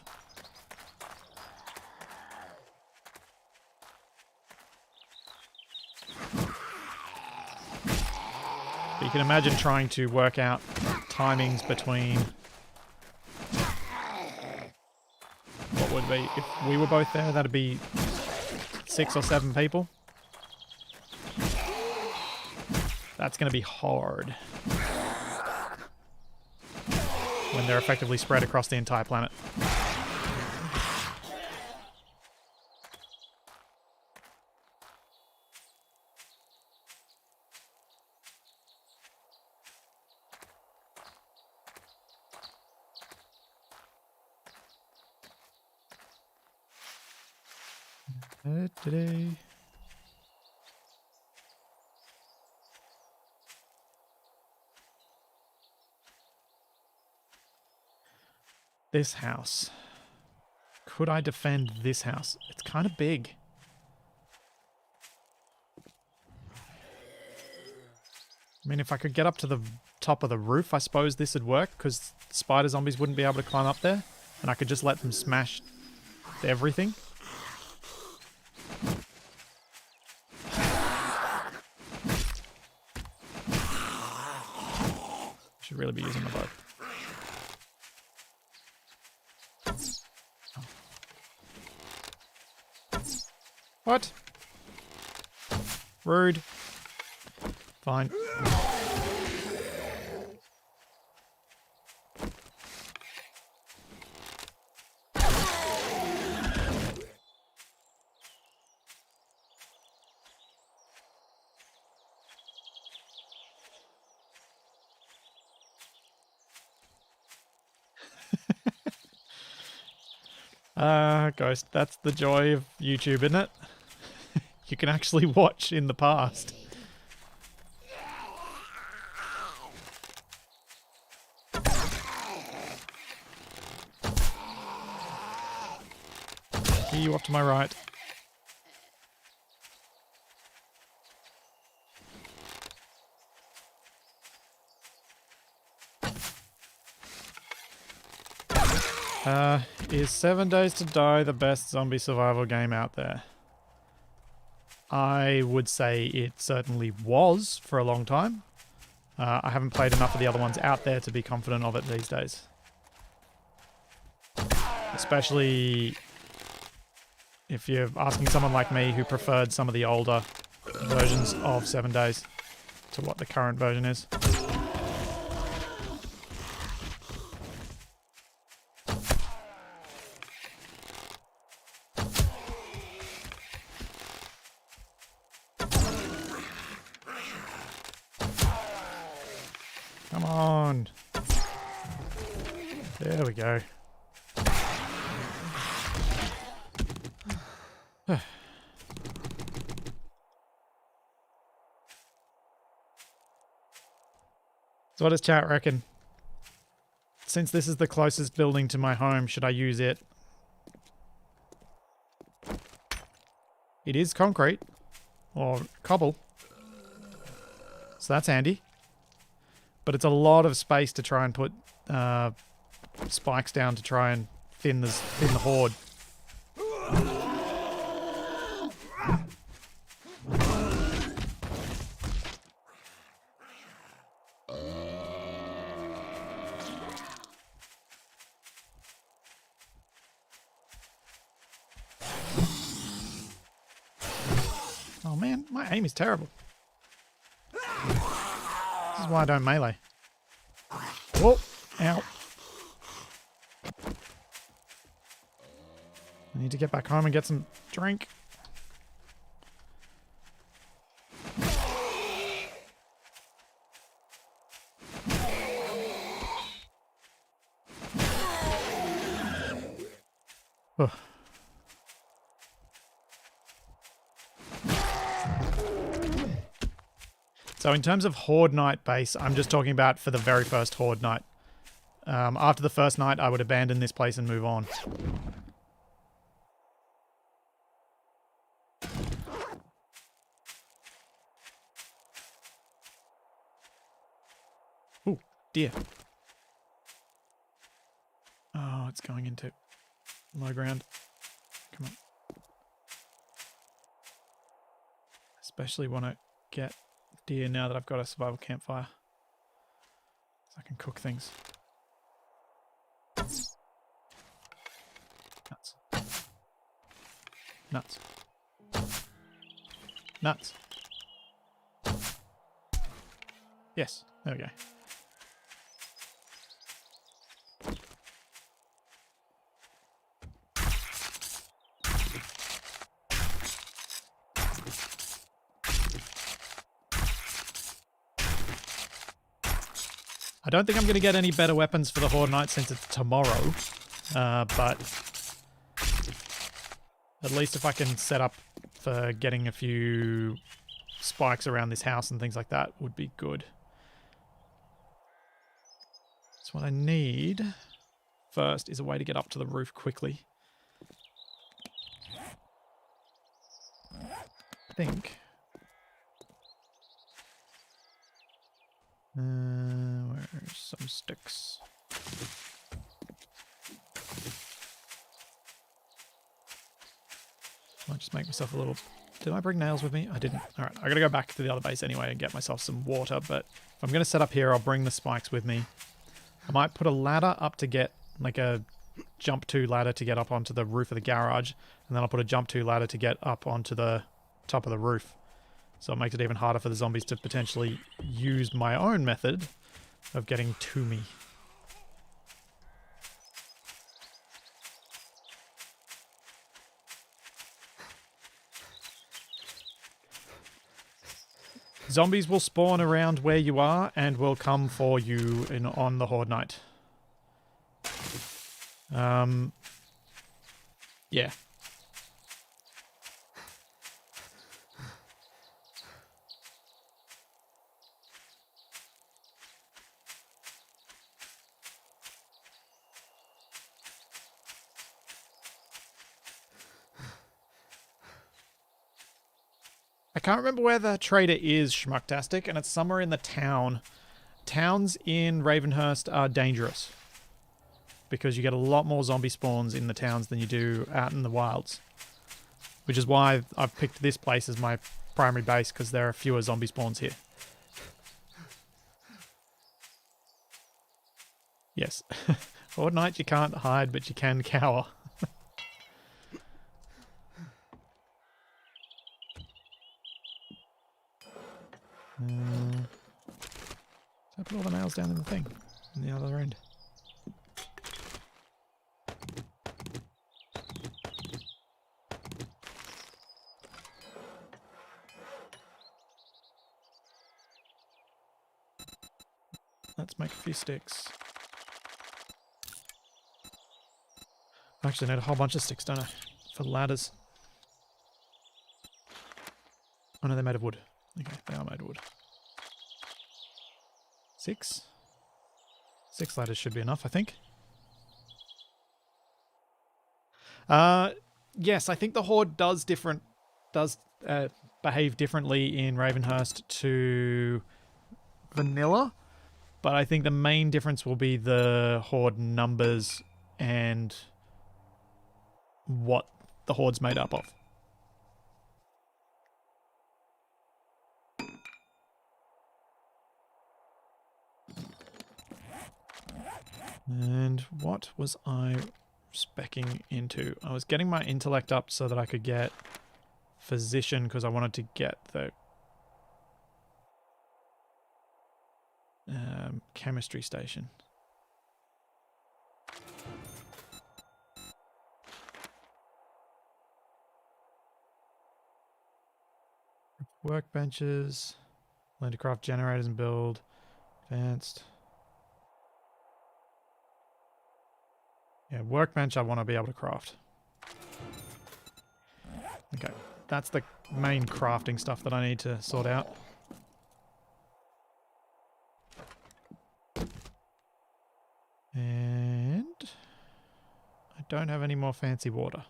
But you can imagine trying to work out timings between... What would be... If we were both there, that'd be 6 or 7 people. That's going to be hard. When they're effectively spread across the entire planet. Today. This house. Could I defend this house? It's kind of big. I mean, if I could get up to the top of the roof, I suppose this would work, because spider zombies wouldn't be able to climb up there, and I could just let them smash everything. Should really be using the bow. What? Rude. Fine. Ghost, that's the joy of YouTube, isn't it? You can actually watch in the past. Here, you off to my right. Is 7 Days to Die the best zombie survival game out there? I would say it certainly was for a long time. I haven't played enough of the other ones out there to be confident of it these days. Especially if you're asking someone like me who preferred some of the older versions of 7 Days. to what the current version is. Come on. There we go. So what does chat reckon? Since this is the closest building to my home, should I use it? It is concrete. Or cobble. So that's handy. But it's a lot of space to try and put spikes down to try and thin the horde. Oh man, my aim is terrible. This is why I don't melee. Whoa! Ow. I need to get back home and get some drink. Ugh. So in terms of Horde Night base, I'm just talking about for the very first Horde Night. After the first night, I would abandon this place and move on. Ooh, deer. Oh, it's going into low ground. Come on. Especially want to get deer now that I've got a survival campfire. So I can cook things. Nuts. Nuts. Nuts. Yes, there we go. I don't think I'm going to get any better weapons for the Horde Night since it's tomorrow, but at least if I can set up for getting a few spikes around this house and things like that would be good. So what I need first is a way to get up to the roof quickly. I think. Where's some sticks? I'll just make myself a little... Did I bring nails with me? I didn't. Alright, I gotta go back to the other base anyway and get myself some water, but if I'm gonna set up here, I'll bring the spikes with me. I might put a ladder up to get, like a jump to ladder to get up onto the roof of the garage, and then I'll put a jump to ladder to get up onto the top of the roof. So it makes it even harder for the zombies to potentially use my own method of getting to me. Zombies will spawn around where you are and will come for you on the Horde Night. Yeah. I can't remember where the trader is, Schmucktastic, and it's somewhere in the town. Towns in Ravenhearst are dangerous because you get a lot more zombie spawns in the towns than you do out in the wilds. Which is why I've picked this place as my primary base, because there are fewer zombie spawns here. Yes. Horde Night you can't hide, but you can cower. thumbnails down in the thing, on the other end. Let's make a few sticks. I actually need a whole bunch of sticks, don't I? For ladders. Oh no, they're made of wood. Okay, they are made of wood. 6? 6 ladders should be enough, I think. Yes, I think the Horde does behave differently in Ravenhearst to vanilla, but I think the main difference will be the Horde numbers and what the Horde's made up of. And what was I speccing into? I was getting my intellect up so that I could get physician because I wanted to get the chemistry station. Workbenches, learn to craft generators and build, advanced. Yeah, workbench I want to be able to craft. Okay, that's the main crafting stuff that I need to sort out. And I don't have any more fancy water.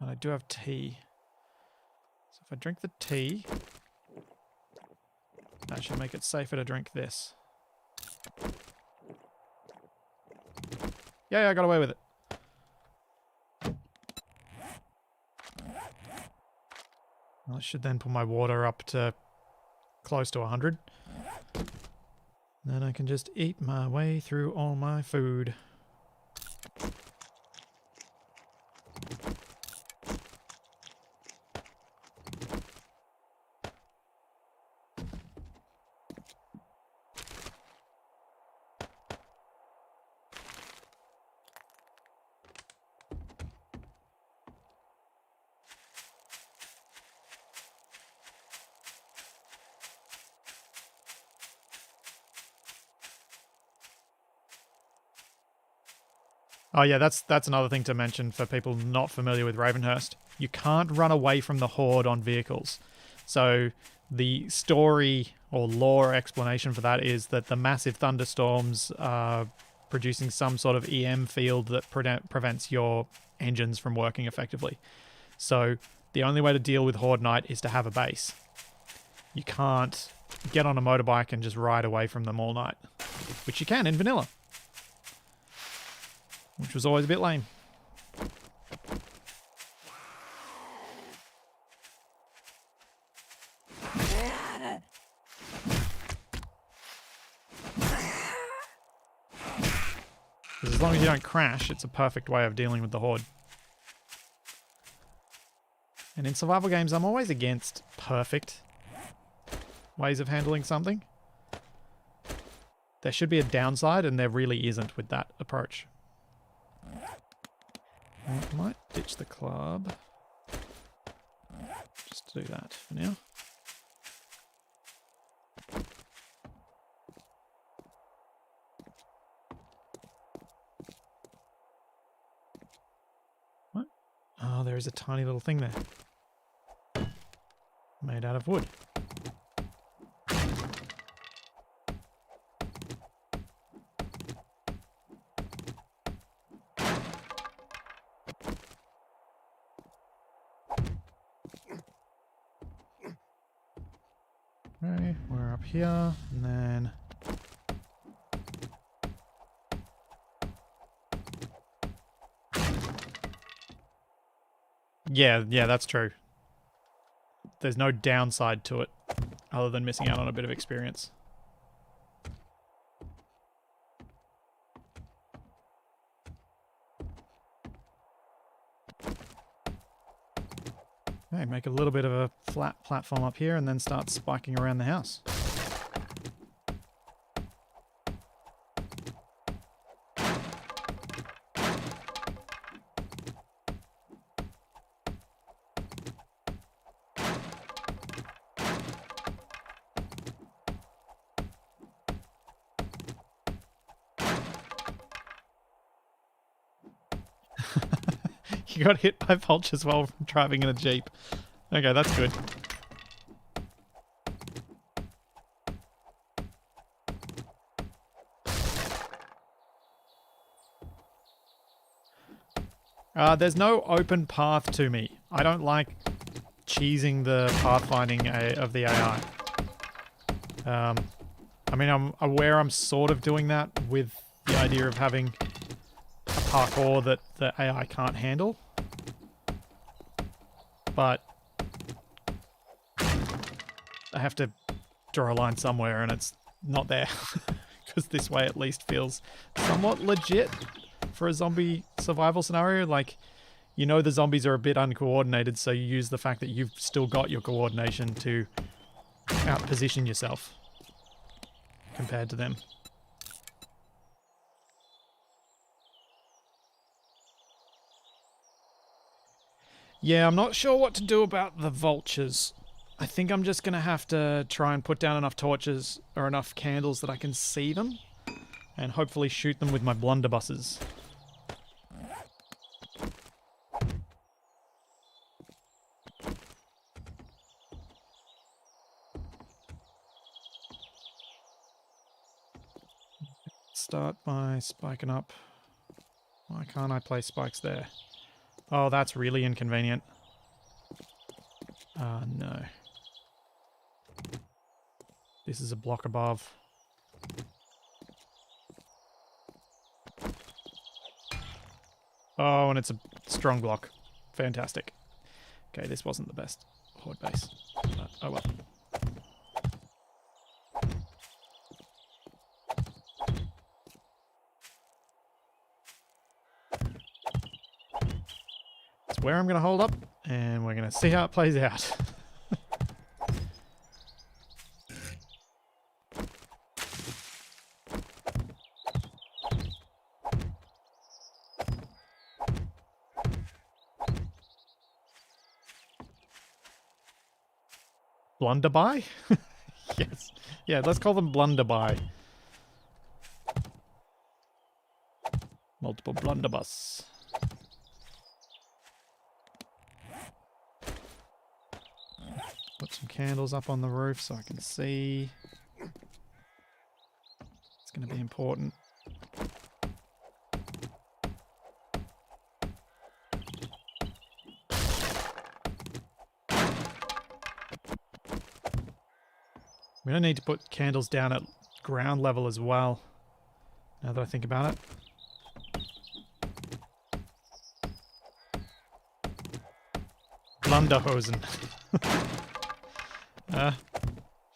And I do have tea. So if I drink the tea, that should make it safer to drink this. Yeah, I got away with it. Well, I should then put my water up to close to 100. Then I can just eat my way through all my food. Oh yeah, that's another thing to mention for people not familiar with Ravenhearst. You can't run away from the Horde on vehicles. So the story or lore explanation for that is that the massive thunderstorms are producing some sort of EM field that prevents your engines from working effectively. So the only way to deal with Horde Night is to have a base. You can't get on a motorbike and just ride away from them all night, which you can in vanilla. Which was always a bit lame. Because as long as you don't crash, it's a perfect way of dealing with the Horde. And in survival games, I'm always against perfect ways of handling something. There should be a downside, and there really isn't with that approach. I might ditch the club. Just do that for now. What? Oh, there is a tiny little thing there. Made out of wood. Okay, we're up here, and then... Yeah, that's true. There's no downside to it, other than missing out on a bit of experience. Okay, make a little bit of a flat platform up here and then start spiking around the house. You got hit by vultures while driving in a Jeep. Okay, that's good. There's no open path to me. I don't like cheesing the pathfinding of the AI. I mean, I'm aware I'm sort of doing that with the idea of having a parkour that the AI can't handle. But I have to draw a line somewhere and it's not there. Because this way at least feels somewhat legit for a zombie survival scenario. Like, you know the zombies are a bit uncoordinated, so you use the fact that you've still got your coordination to outposition yourself compared to them. Yeah, I'm not sure what to do about the vultures. I think I'm just going to have to try and put down enough torches or enough candles that I can see them and hopefully shoot them with my blunderbusses. Start by spiking up. Why can't I place spikes there? Oh, that's really inconvenient. No. This is a block above. Oh, and it's a strong block. Fantastic. Okay, this wasn't the best Horde base. But, oh well. It's where I'm going to hold up, and we're going to see how it plays out. Blunderby? Yes. Yeah, let's call them blunderby. Multiple blunderbuss. Put some candles up on the roof so I can see. It's going to be important. We don't need to put candles down at ground level as well, now that I think about it. Blunderhosen.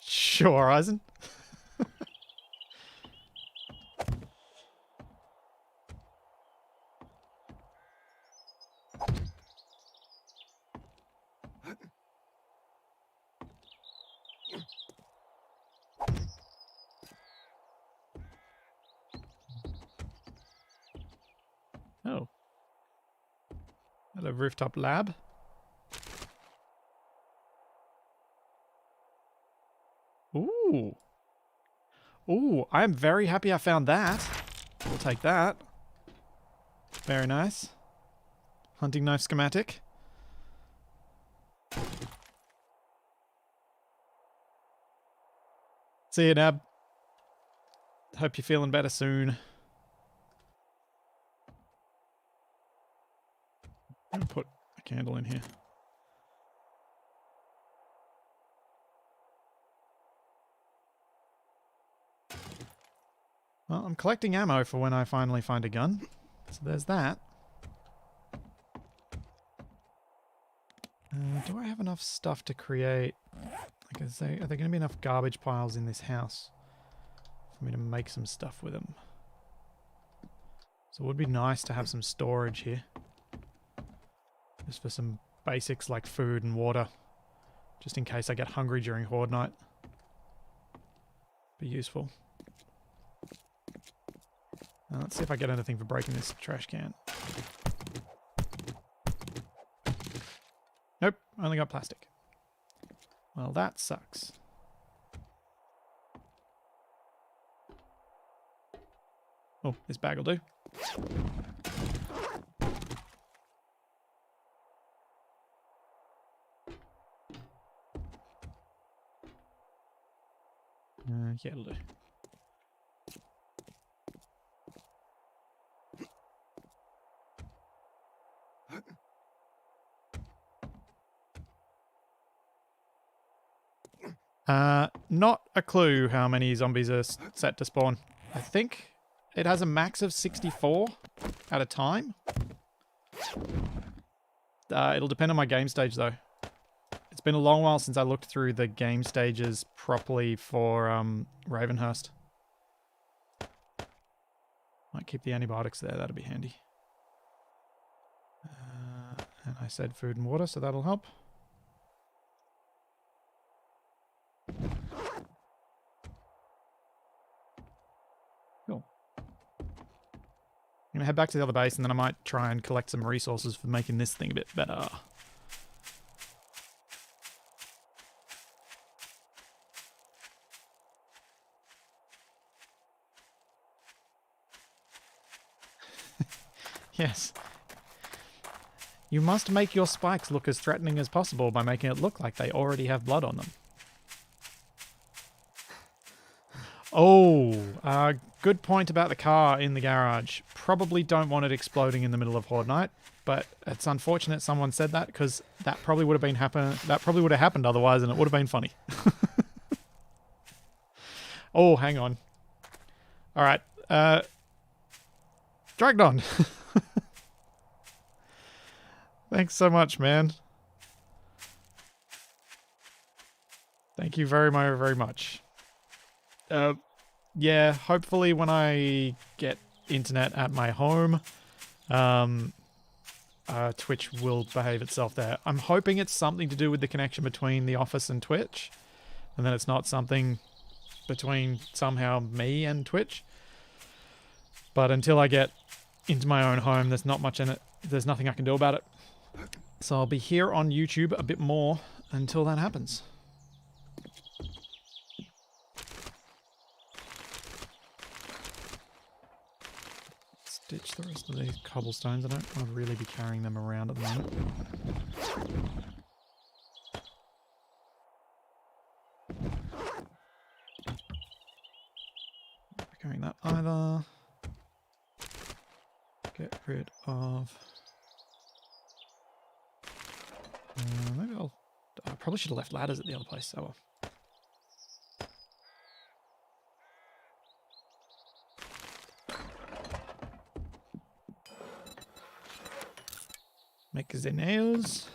Sure, Eisen. Oh. Hello, rooftop lab. Ooh. Ooh, I'm very happy I found that. We'll take that. Very nice. Hunting knife schematic. See you, Nab. Hope you're feeling better soon. I'm gonna put a candle in here. Well, I'm collecting ammo for when I finally find a gun. So there's that. Do I have enough stuff to create... Like I say, are there going to be enough garbage piles in this house for me to make some stuff with them? So it would be nice to have some storage here. Just for some basics like food and water, just in case I get hungry during Horde night. Be useful. Let's see if I get anything for breaking this trash can. Nope, only got plastic. Well, that sucks. Oh, this bag will do. Yeah, it'll do. Not a clue how many zombies are set to spawn. I think it has a max of 64 at a time. It'll depend on my game stage though. It's been a long while since I looked through the game stages properly for Ravenhearst. Might keep the antibiotics there, that'd be handy. And I said food and water, so that'll help. Cool. I'm going to head back to the other base and then I might try and collect some resources for making this thing a bit better. Yes. You must make your spikes look as threatening as possible by making it look like they already have blood on them. Oh, good point about the car in the garage. Probably don't want it exploding in the middle of Horde night, but it's unfortunate someone said that because that probably would have happened otherwise, and it would have been funny. Oh, hang on. All right, Dragnon. Thanks so much, man. Thank you very, very, very much. Yeah, hopefully when I get internet at my home, Twitch will behave itself there. I'm hoping it's something to do with the connection between the office and Twitch, and then it's not something between somehow me and Twitch. But until I get into my own home, there's not much in it. There's nothing I can do about it. So I'll be here on YouTube a bit more until that happens. Ditch the rest of these cobblestones. I don't want to really be carrying them around at the moment. Not carrying that either. Get rid of... maybe I probably should have left ladders at the other place. Oh well. Make the nails.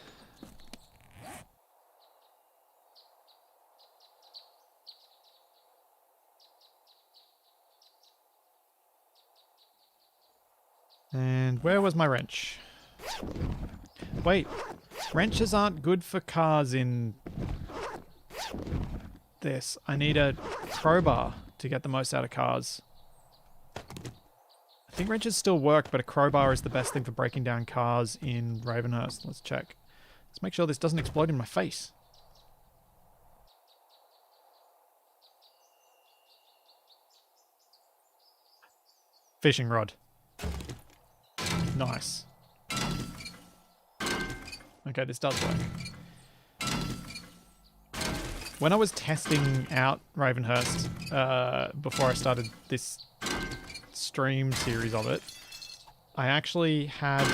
And where was my wrench? Wait, wrenches aren't good for cars in this. I need a crowbar to get the most out of cars. I think wrenches still work, but a crowbar is the best thing for breaking down cars in Ravenhearst. Let's check. Let's make sure this doesn't explode in my face. Fishing rod. Nice. Okay, this does work. When I was testing out Ravenhearst, before I started this stream series of it, I actually had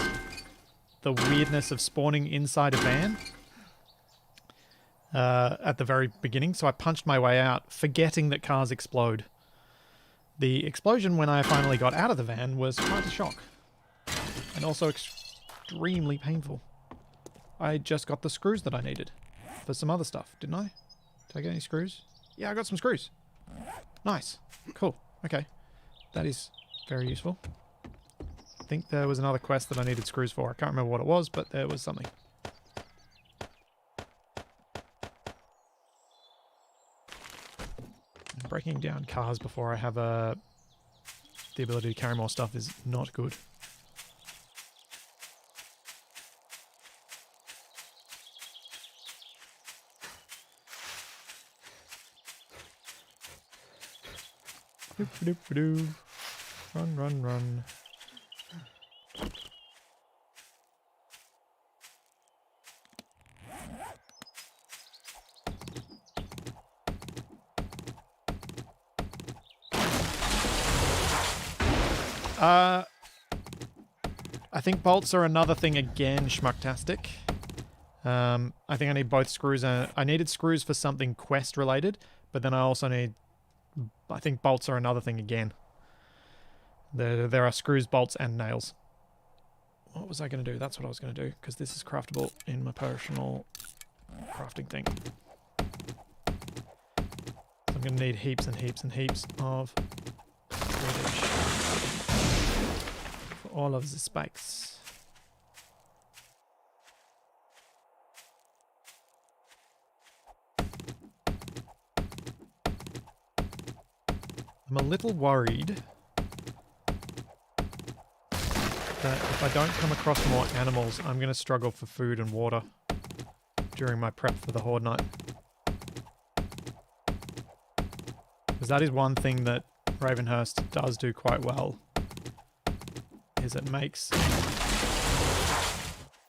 the weirdness of spawning inside a van at the very beginning, so I punched my way out, forgetting that cars explode. The explosion when I finally got out of the van was quite a shock, and also extremely painful. I just got the screws that I needed for some other stuff, didn't I? Did I get any screws? Yeah, I got some screws. Nice. Cool. Okay. That is very useful. I think there was another quest that I needed screws for. I can't remember what it was, but there was something. breaking down cars before I have the ability to carry more stuff is not good. Doop-a-doop-a-doo. Run, run, run. I think bolts are another thing again, schmucktastic. I think I need both screws. I needed screws for something quest related, but then I also need... I think bolts are another thing again. There are screws, bolts, and nails. What was I going to do? That's what I was going to do, because this is craftable in my personal crafting thing. So I'm going to need heaps and heaps and heaps of British for all of the spikes. I'm a little worried that if I don't come across more animals, I'm going to struggle for food and water during my prep for the Horde night. Because that is one thing that Ravenhearst does do quite well, is it makes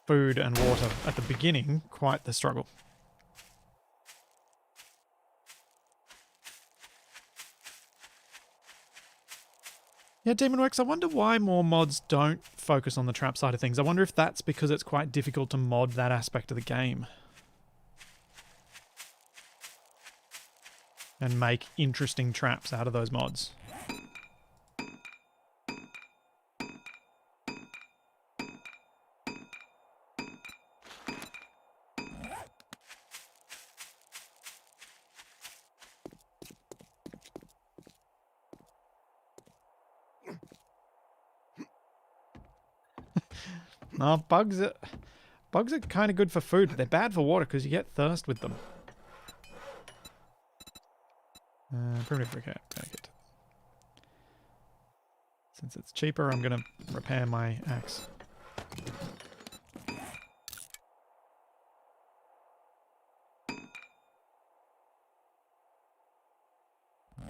food and water at the beginning quite the struggle. Yeah, Demonworks, I wonder why more mods don't focus on the trap side of things. I wonder if that's because it's quite difficult to mod that aspect of the game. And make interesting traps out of those mods. No, bugs are kind of good for food, but they're bad for water because you get thirst with them. Primitive briquette. Since it's cheaper, I'm going to repair my axe.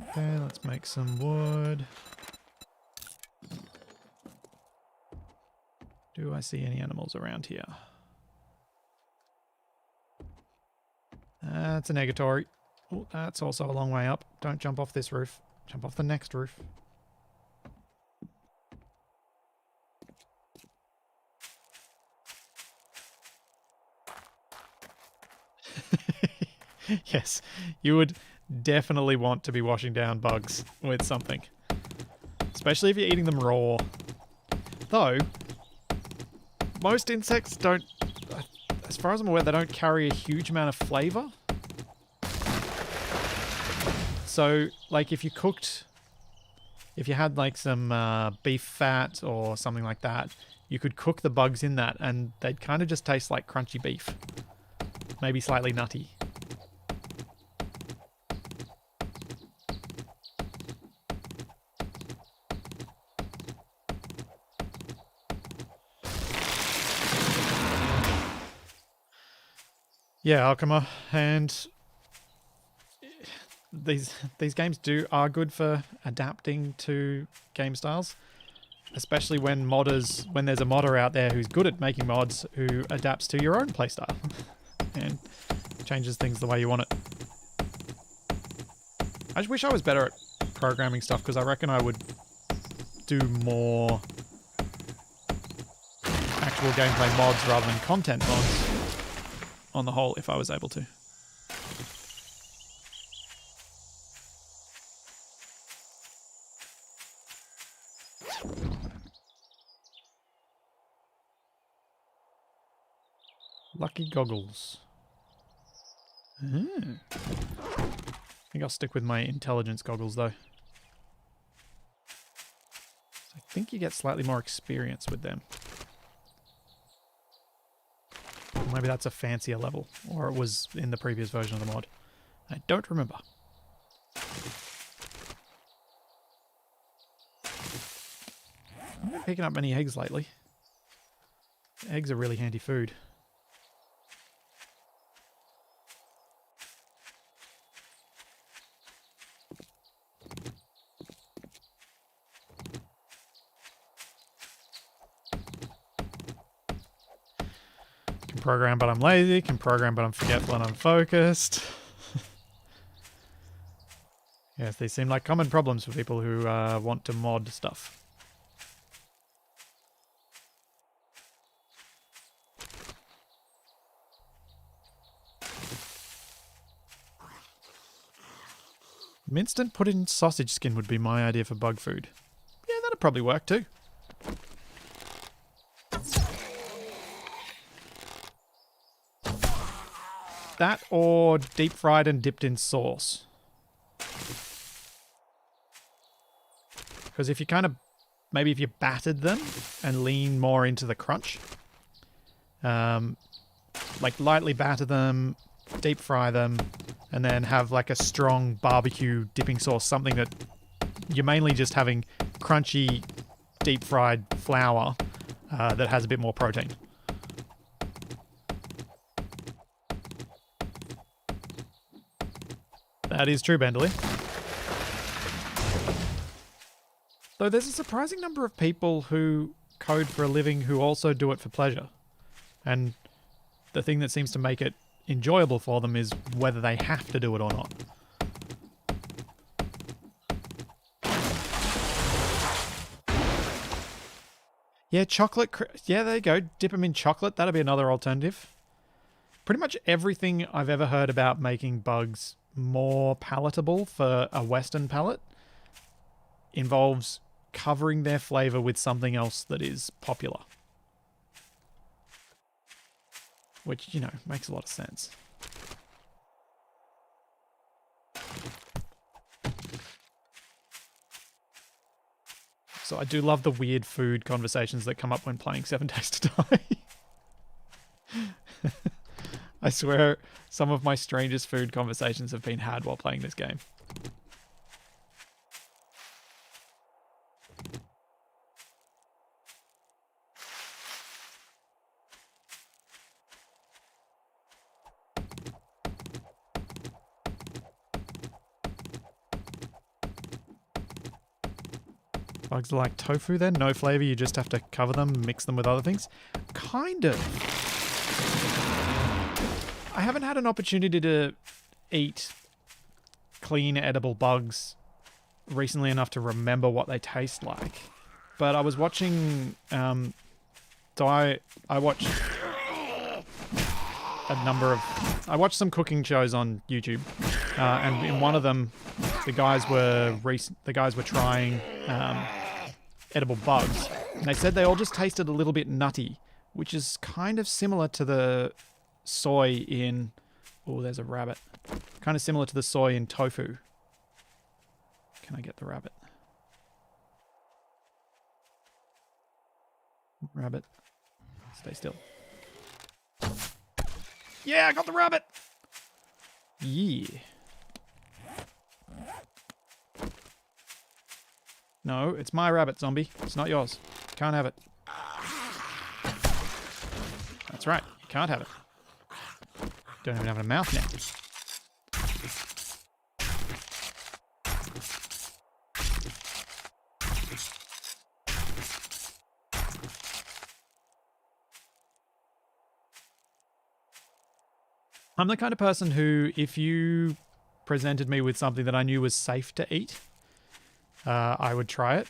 Okay, let's make some wood. Do I see any animals around here? That's a negatory. Oh, that's also a long way up. Don't jump off this roof. Jump off the next roof. Yes, you would definitely want to be washing down bugs with something. Especially if you're eating them raw. Though, most insects don't, as far as I'm aware, they don't carry a huge amount of flavor. So, like, if you had like some beef fat or something like that, you could cook the bugs in that and they'd kind of just taste like crunchy beef. Maybe slightly nutty. Yeah, Alchema, and these games are good for adapting to game styles, especially when there's a modder out there who's good at making mods who adapts to your own playstyle and changes things the way you want it. I just wish I was better at programming stuff, because I reckon I would do more actual gameplay mods rather than content mods on the whole, if I was able to. Lucky goggles. I think I'll stick with my intelligence goggles though. I think you get slightly more experience with them. Maybe that's a fancier level, or it was in the previous version of the mod. I don't remember. been picking up many eggs lately. Eggs are really handy food. Can program but I'm lazy, can program but I'm forgetful and unfocused. Yes, these seem like common problems for people who want to mod stuff. Minced and put in sausage skin would be my idea for bug food. Yeah, that'd probably work too. That or deep fried and dipped in sauce. Because if you kind of, maybe if you battered them and lean more into the crunch, like lightly batter them, deep fry them, and then have like a strong barbecue dipping sauce, something that you're mainly just having crunchy, deep fried flour that has a bit more protein. That is true, Benderly. Though there's a surprising number of people who code for a living who also do it for pleasure. And the thing that seems to make it enjoyable for them is whether they have to do it or not. Yeah, chocolate. Yeah, there you go. Dip them in chocolate. That'd be another alternative. Pretty much everything I've ever heard about making bugs more palatable for a Western palate involves covering their flavor with something else that is popular. Which, you know, makes a lot of sense. So I do love the weird food conversations that come up when playing 7 Days to Die. I swear some of my strangest food conversations have been had while playing this game. Bugs are like tofu then? No flavor, you just have to cover them, mix them with other things? Kind of. I haven't had an opportunity to eat clean edible bugs recently enough to remember what they taste like. But I was watching, I watched I watched some cooking shows on YouTube, and in one of them, the guys were trying edible bugs, and they said they all just tasted a little bit nutty, which is kind of similar to the soy in... Oh, there's a rabbit. Kind of similar to the soy in tofu. Can I get the rabbit? Rabbit. Stay still. Yeah, I got the rabbit! Yeah. No, it's my rabbit, zombie. It's not yours. Can't have it. That's right. You can't have it. Don't even have a mouth now. I'm the kind of person who, if you presented me with something that I knew was safe to eat, I would try it.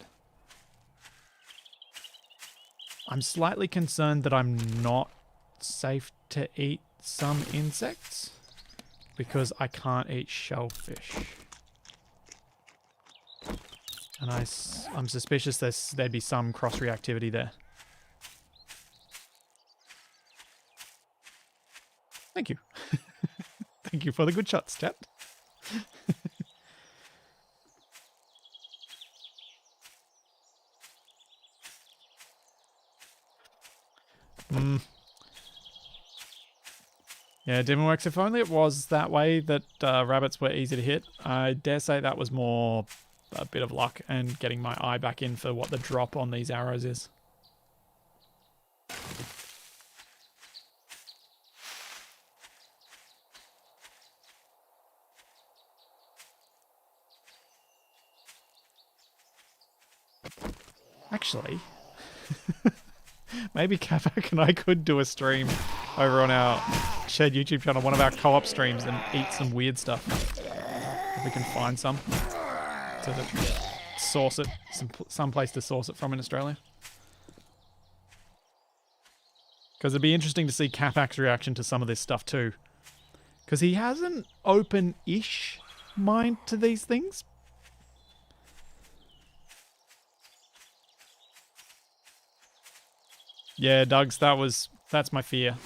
I'm slightly concerned that I'm not safe to eat some insects because I can't eat shellfish. And I'm suspicious there'd be some cross-reactivity there. Thank you. Thank you for the good shots, chat. Yeah, Demonworks, if only it was that way that rabbits were easy to hit. I dare say that was more a bit of luck and getting my eye back in for what the drop on these arrows is. Actually, maybe Kavak and I could do a stream over on our shared YouTube channel, one of our co-op streams, and eat some weird stuff. If we can find some to source it, some place to source it from in Australia. Because it'd be interesting to see Kavak's reaction to some of this stuff too. Because he has an open-ish mind to these things. Yeah, Doug's, that's my fear.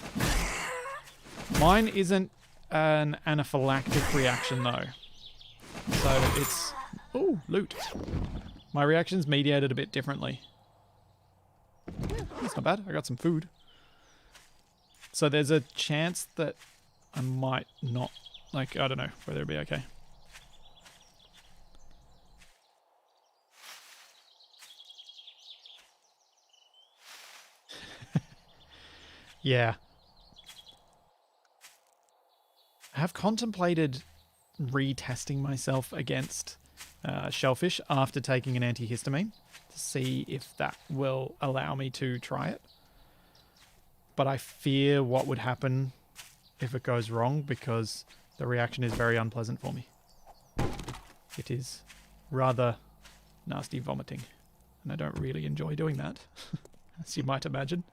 Mine isn't an anaphylactic reaction though. So it's, ooh, loot. My reaction's mediated a bit differently. Yeah, that's not bad. I got some food. So there's a chance that I might not, like, I don't know whether it'll be okay. Yeah. I have contemplated retesting myself against shellfish after taking an antihistamine to see if that will allow me to try it. But I fear what would happen if it goes wrong because the reaction is very unpleasant for me. It is rather nasty vomiting, and I don't really enjoy doing that, as you might imagine.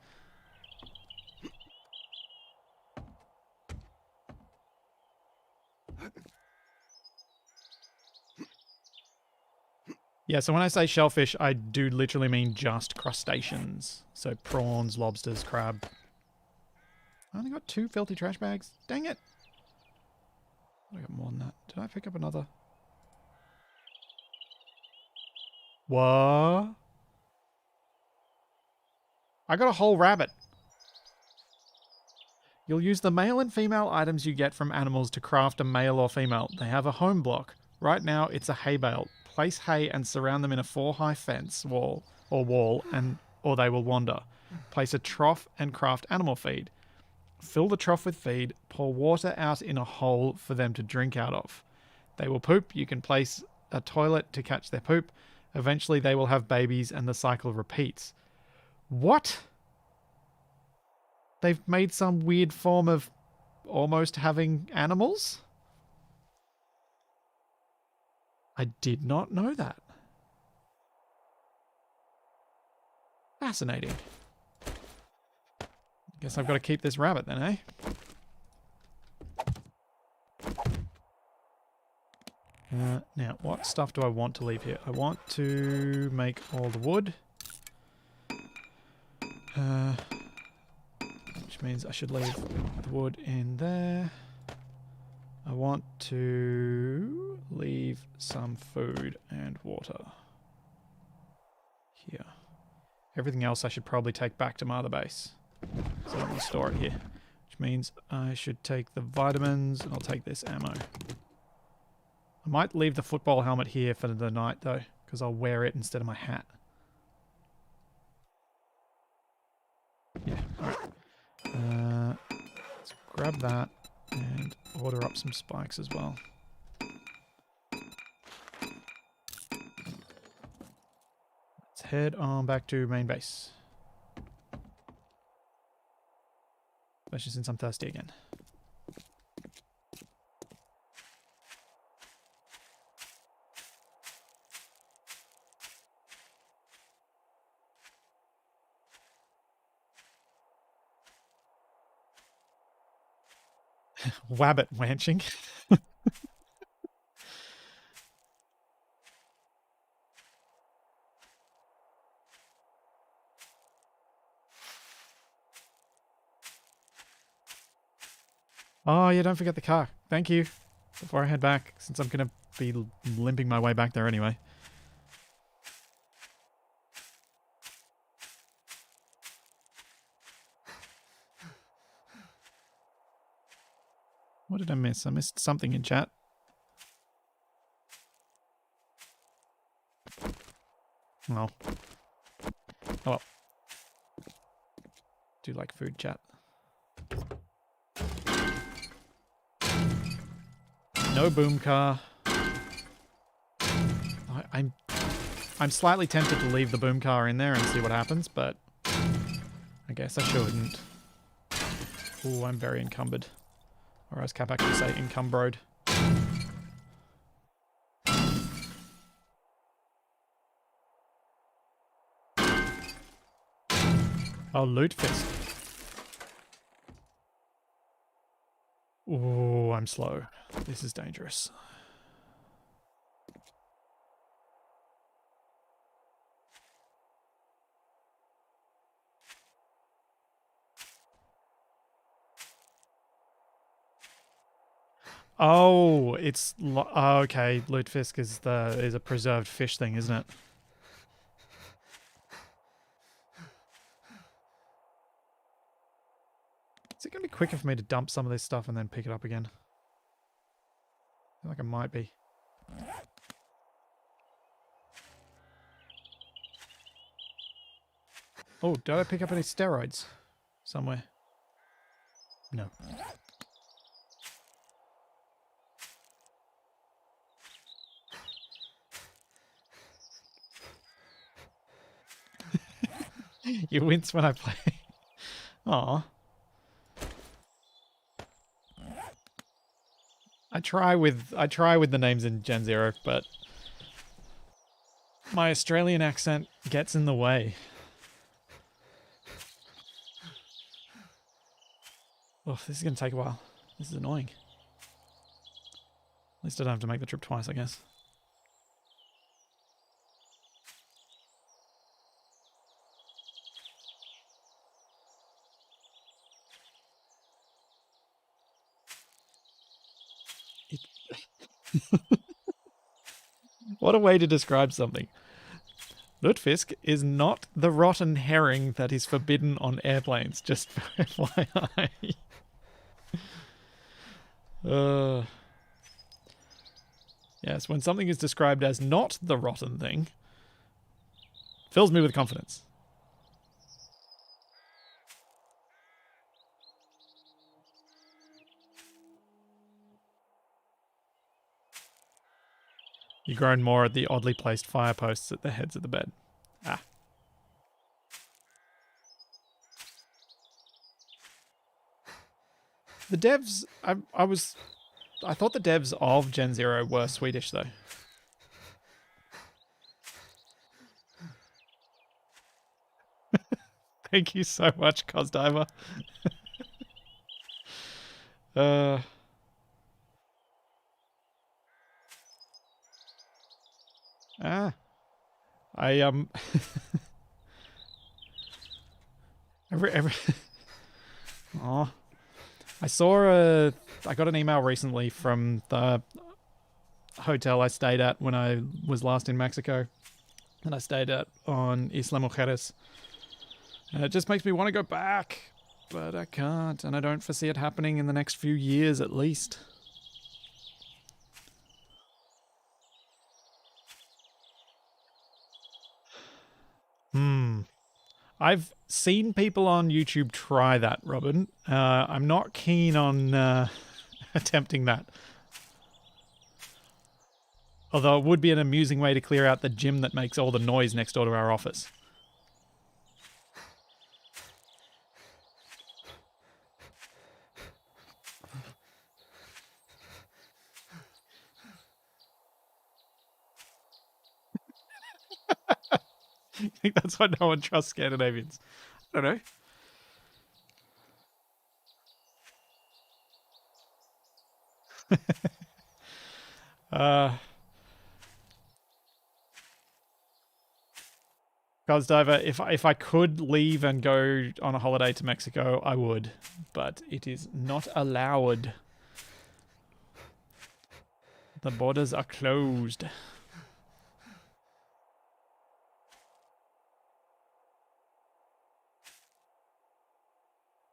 Yeah, so when I say shellfish, I do literally mean just crustaceans. So prawns, lobsters, crab. I only got 2 filthy trash bags. Dang it. I got more than that. Did I pick up another? What? I got a whole rabbit. You'll use the male and female items you get from animals to craft a male or female. They have a home block. Right now, it's a hay bale. Place hay and surround them in a 4-high fence wall, or they will wander. Place a trough and craft animal feed. Fill the trough with feed. Pour water out in a hole for them to drink out of. They will poop. You can place a toilet to catch their poop. Eventually, they will have babies and the cycle repeats. What? They've made some weird form of almost having animals? I did not know that. Fascinating. Guess I've got to keep this rabbit then, eh? Now, what stuff do I want to leave here? I want to make all the wood. Which means I should leave the wood in there. I want to leave some food and water here. Everything else I should probably take back to Mother Base. So I don't want to store it here. Which means I should take the vitamins and I'll take this ammo. I might leave the football helmet here for the night though, because I'll wear it instead of my hat. Yeah, alright. Let's grab that and order up some spikes as well. Let's head on back to main base. Especially since I'm thirsty again. Wabbit wanching. Oh, yeah, don't forget the car. Thank you. Before I head back, since I'm going to be limping my way back there anyway. What did I miss? I missed something in chat. Well. Oh well. Do like food chat. No boom car. I'm slightly tempted to leave the boom car in there and see what happens, but I guess I shouldn't. Ooh, I'm very encumbered. Or as Cap actually say, encumbered. Oh, loot fist. Ooh, I'm slow. This is dangerous. Oh, it's oh, okay. Lutefisk is a preserved fish thing, isn't it? Is it gonna be quicker for me to dump some of this stuff and then pick it up again? I feel like it might be. Oh, did I pick up any steroids somewhere? No. You wince when I play. Aw. I try with the names in Gen Zero, but my Australian accent gets in the way. Oh, this is gonna take a while. This is annoying. At least I don't have to make the trip twice, I guess. What a way to describe something. Lutefisk is not the rotten herring that is forbidden on airplanes, just for FYI. Yes, when something is described as not the rotten thing, fills me with confidence. You groan more at the oddly placed fire posts at the heads of the bed. Ah. The devs, I thought the devs of Gen Zero were Swedish though. Thank you so much, Cosdiver. I every oh, I got an email recently from the hotel I stayed at when I was last in Mexico, and I stayed at on Isla Mujeres. And it just makes me want to go back, but I can't, and I don't foresee it happening in the next few years at least. I've seen people on YouTube try that, Robin. I'm not keen on attempting that. Although it would be an amusing way to clear out the gym that makes all the noise next door to our office. I think that's why no one trusts Scandinavians. I don't know. Gosdiver, if I could leave and go on a holiday to Mexico, I would. But it is not allowed. The borders are closed.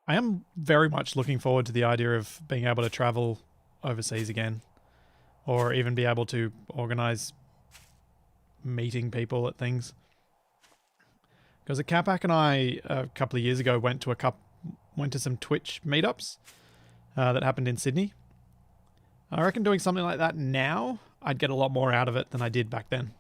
I am very much looking forward to the idea of being able to travel overseas again, or even be able to organize meeting people at things. Because Capac and I a couple of years ago went to some Twitch meetups that happened in Sydney. I reckon doing something like that now, I'd get a lot more out of it than I did back then.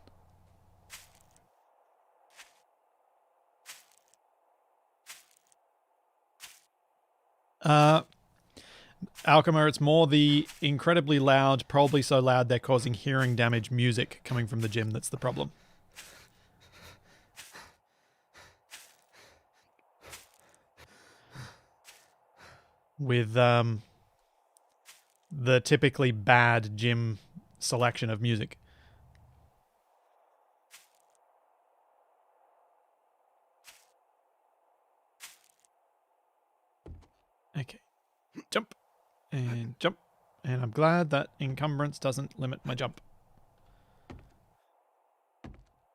Alchema, it's more the incredibly loud, probably so loud they're causing hearing damage music coming from the gym that's the problem. With the typically bad gym selection of music. Okay. Jump. And jump. And I'm glad that encumbrance doesn't limit my jump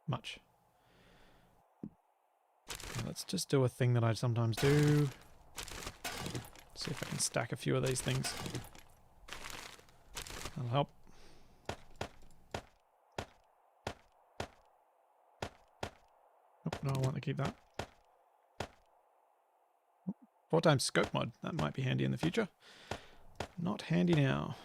much. Okay, let's just do a thing that I sometimes do. See if I can stack a few of these things. That'll help. Oh, no, I want to keep that. 4 times scope mod. That might be handy in the future. Not handy now.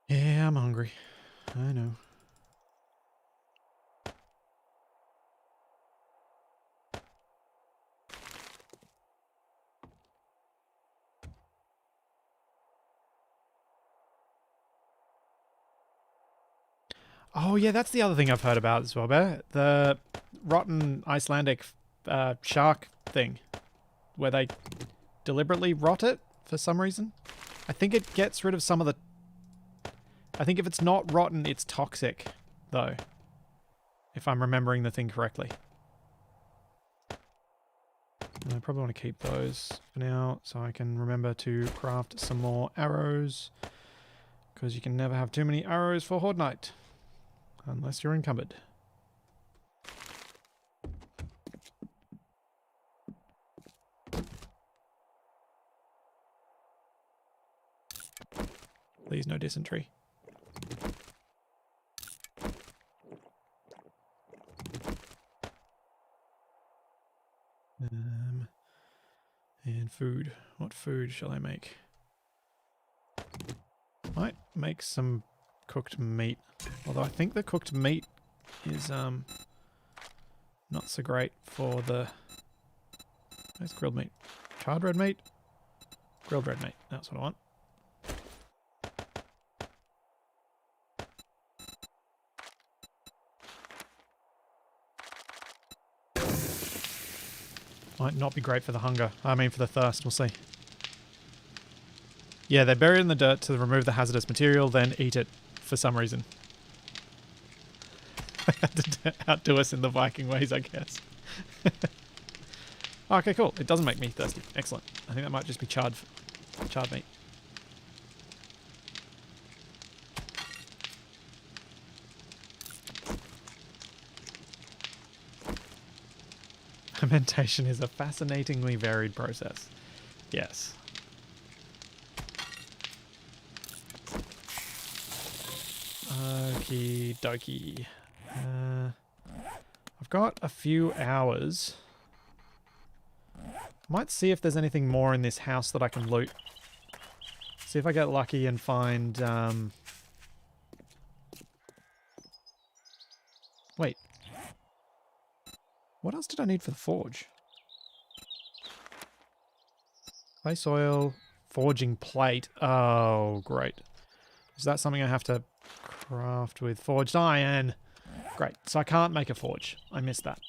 Yeah, I'm hungry. I know. Oh, yeah, that's the other thing I've heard about as well, Bear. The rotten Icelandic shark thing, where they deliberately rot it for some reason. I think it gets rid of some of the... I think if it's not rotten, it's toxic, though. If I'm remembering the thing correctly. And I probably want to keep those for now, so I can remember to craft some more arrows. Because you can never have too many arrows for Horde Night. Unless you're encumbered. Please, no dysentery. And food. What food shall I make? Might make some cooked meat. Although I think the cooked meat is not so great for the... Where's grilled meat? Charred red meat? Grilled red meat. That's what I want. Might not be great for the hunger. I mean for the thirst, we'll see. Yeah, they bury it in the dirt to remove the hazardous material, then eat it for some reason. To outdo us in the Viking ways, I guess. Okay, cool. It doesn't make me thirsty. Excellent. I think that might just be charred meat. Fermentation is a fascinatingly varied process. Yes. Okie dokie. I've got a few hours. Might see if there's anything more in this house that I can loot. See if I get lucky and find... Wait. What else did I need for the forge? Clay soil, forging plate. Oh, great. Is that something I have to craft with forged iron? Great. So I can't make a forge. I missed that.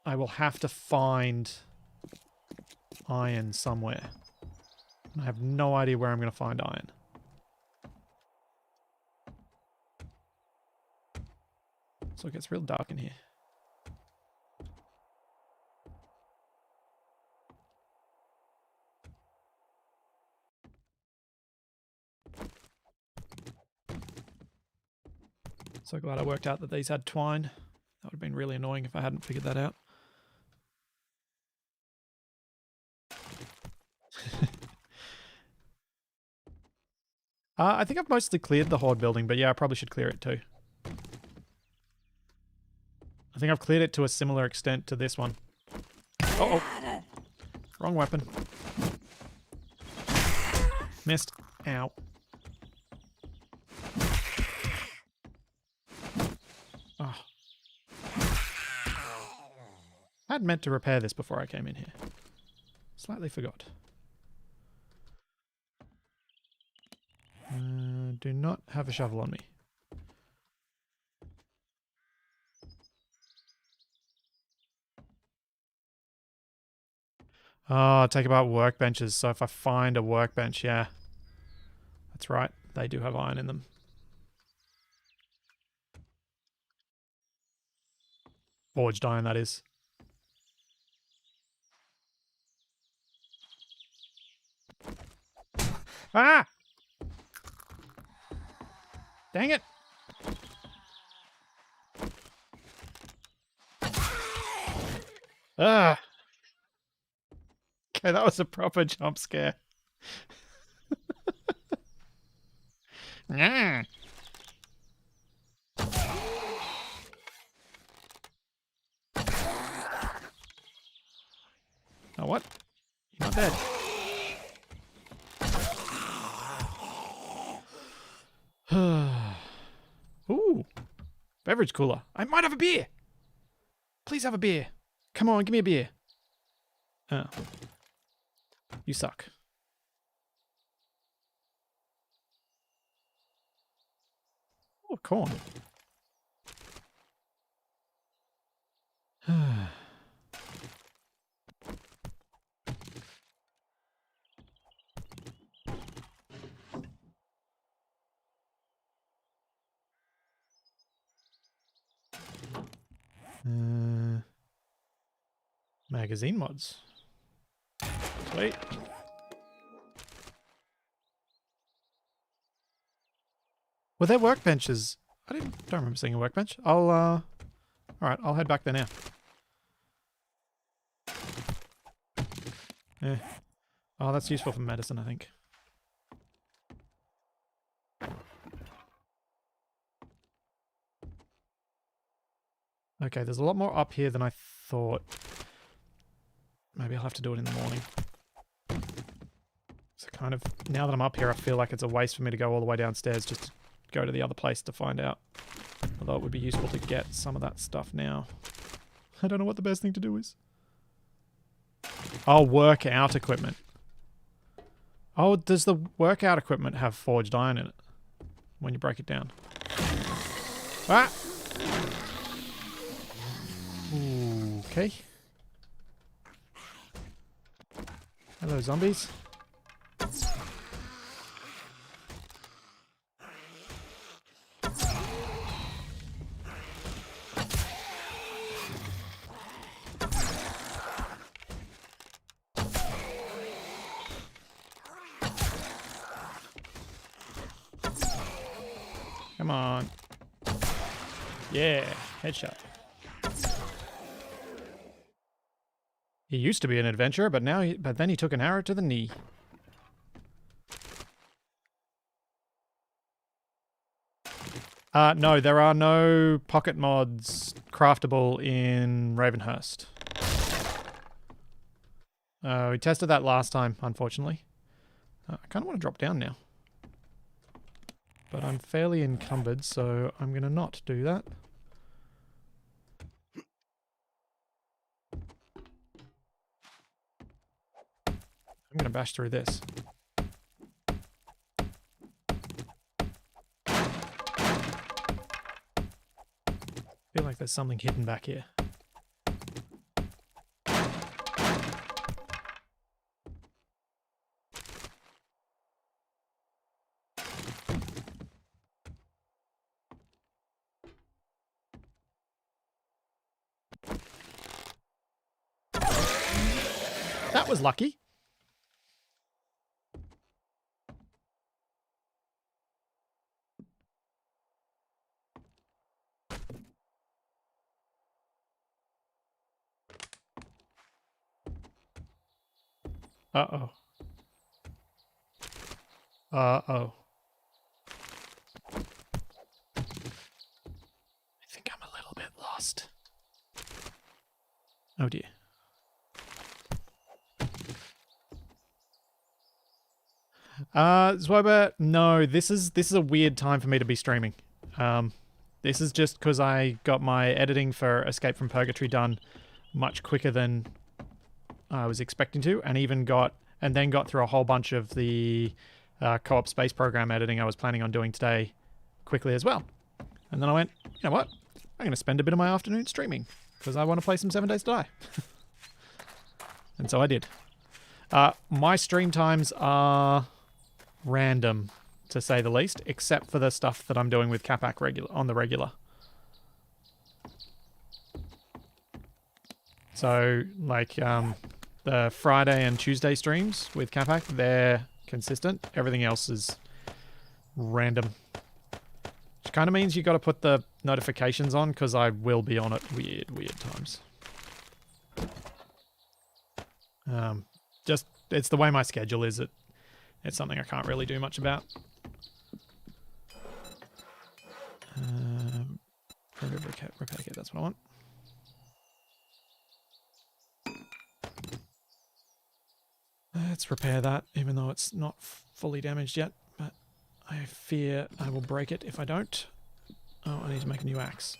I will have to find iron somewhere. I have no idea where I'm going to find iron. So it gets real dark in here. So glad I worked out that these had twine. That would have been really annoying if I hadn't figured that out. I think I've mostly cleared the Horde building, but yeah, I probably should clear it too. I think I've cleared it to a similar extent to this one. Uh-oh. Wrong weapon. Missed. Ow. Oh. I had meant to repair this before I came in here. Slightly forgot. Do not have a shovel on me. Oh, take about workbenches. So if I find a workbench, yeah. That's right. They do have iron in them. Forged iron, that is. Ah! Dang it! Ah! Okay, that was a proper jump scare. Yeah. Oh, what? You're not dead. Ooh. Beverage cooler. I might have a beer. Please have a beer. Come on, give me a beer. Oh. You suck. Oh, corn. Magazine mods. Sweet. Were there workbenches? Don't remember seeing a workbench. Alright, I'll head back there now. Oh, that's useful for medicine, I think. Okay, there's a lot more up here than I thought. Maybe I'll have to do it in the morning. So kind of, now that I'm up here, I feel like it's a waste for me to go all the way downstairs just to go to the other place to find out. Although it would be useful to get some of that stuff now. I don't know what the best thing to do is. Oh, workout equipment. Oh, does the workout equipment have forged iron in it? When you break it down. Ah! Okay. Hello, zombies. Come on. Yeah, headshot. He used to be an adventurer, but then he took an arrow to the knee. No, there are no pocket mods craftable in Ravenhearst. We tested that last time, unfortunately. I kind of want to drop down now. But I'm fairly encumbered, so I'm going to not do that. I'm going to bash through this. I feel like there's something hidden back here. That was lucky. Uh-oh. Uh-oh. Oh dear. Zwober, no, this is a weird time for me to be streaming. This is just because I got my editing for Escape from Purgatory done much quicker than I was expecting to, and then got through a whole bunch of the co-op space program editing I was planning on doing today quickly as well. And then I went, you know what? I'm going to spend a bit of my afternoon streaming because I want to play some 7 Days to Die. And so I did. My stream times are random, to say the least, except for the stuff that I'm doing with Capac on the regular. So, like, the Friday and Tuesday streams with Capac, they're consistent. Everything else is random. Which kind of means you got to put the notifications on, because I will be on at weird times. It's the way my schedule is. It's something I can't really do much about. Repair kit, that's what I want. Let's repair that, even though it's not fully damaged yet. But I fear I will break it if I don't. Oh, I need to make a new axe.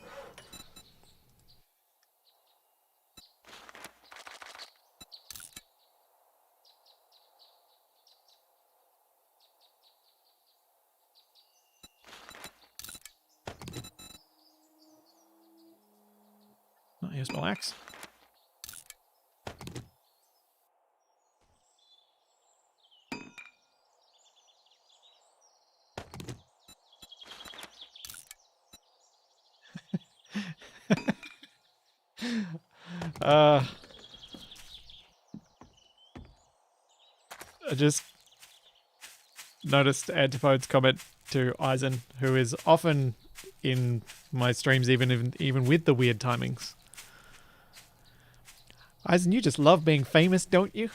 Oh, here's my axe. I just noticed Antipode's comment to Eisen, who is often in my streams, even with the weird timings. Eisen, you just love being famous, don't you?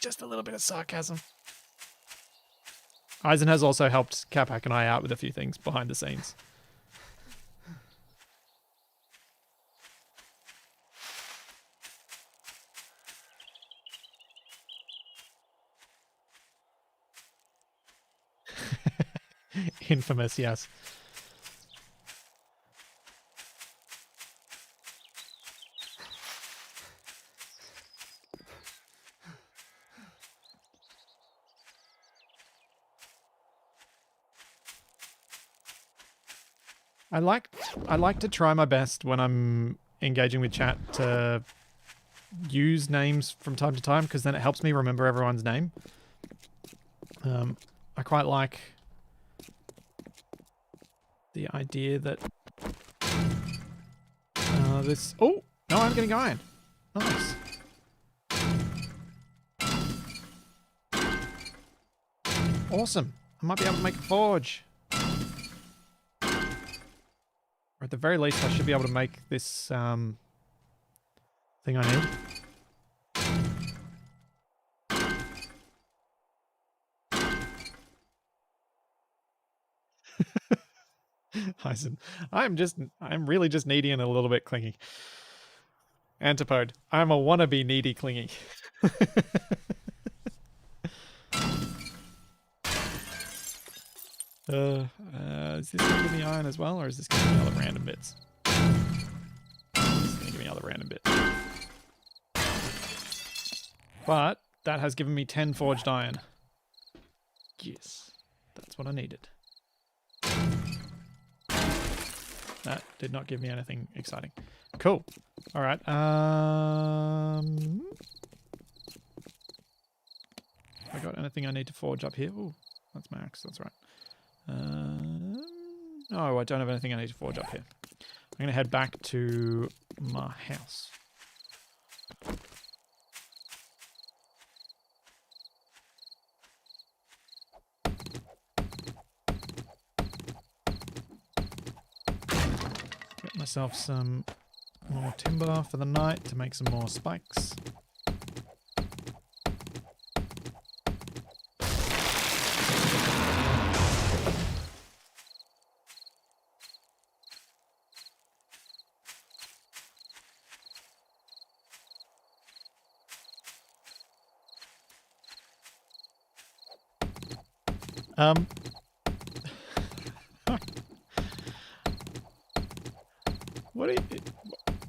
Just a little bit of sarcasm. Eisen has also helped Capac and I out with a few things behind the scenes. Infamous, yes. I like to try my best when I'm engaging with chat to use names from time to time, because then it helps me remember everyone's name. I quite like the idea that this... Oh! No, I'm getting iron. Nice. Awesome. I might be able to make a forge. Or at the very least, I should be able to make this thing I need. Eisen, I'm really just needy and a little bit clingy. Antipode, I'm a wannabe needy clingy. Is this going to give me iron as well, or is this going to give me other random bits? This is going to give me other random bits. But that has given me 10 forged iron. Yes, that's what I needed. That did not give me anything exciting. Cool. All right. I got anything I need to forge up here? Oh, that's my axe. That's right. No, I don't have anything I need to forge up here. I'm going to head back to my house. Get myself some more timber for the night to make some more spikes. Um, what?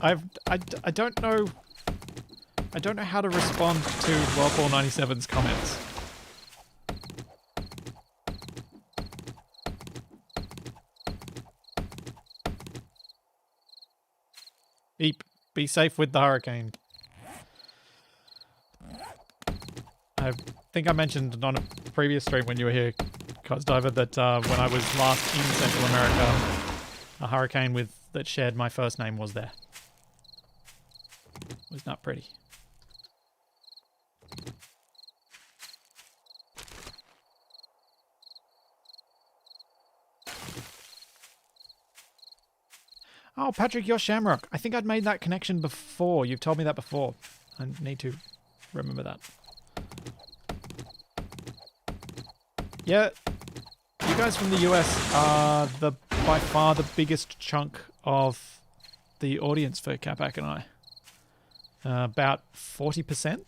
I don't know. I don't know how to respond to Worldball97's comments. Beep. Be safe with the hurricane. I think I mentioned on a previous stream when you were here, Cosdiver, that when I was last in Central America, a hurricane that shared my first name was there. It was not pretty. Oh, Patrick, you're Shamrock. I think I'd made that connection before. You've told me that before. I need to remember that. Yeah, you guys from the US are by far the biggest chunk of the audience for Capac and I. About 40%.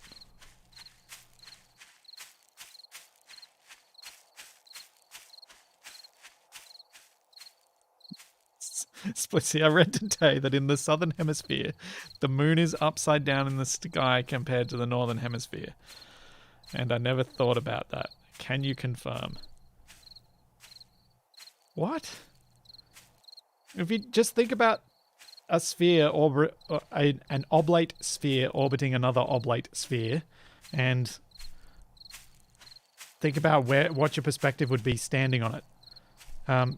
Splitsy, I read today that in the southern hemisphere, the moon is upside down in the sky compared to the northern hemisphere. And I never thought about that. Can you confirm? What? If you just think about a sphere, an oblate sphere orbiting another oblate sphere, and think about what your perspective would be standing on it.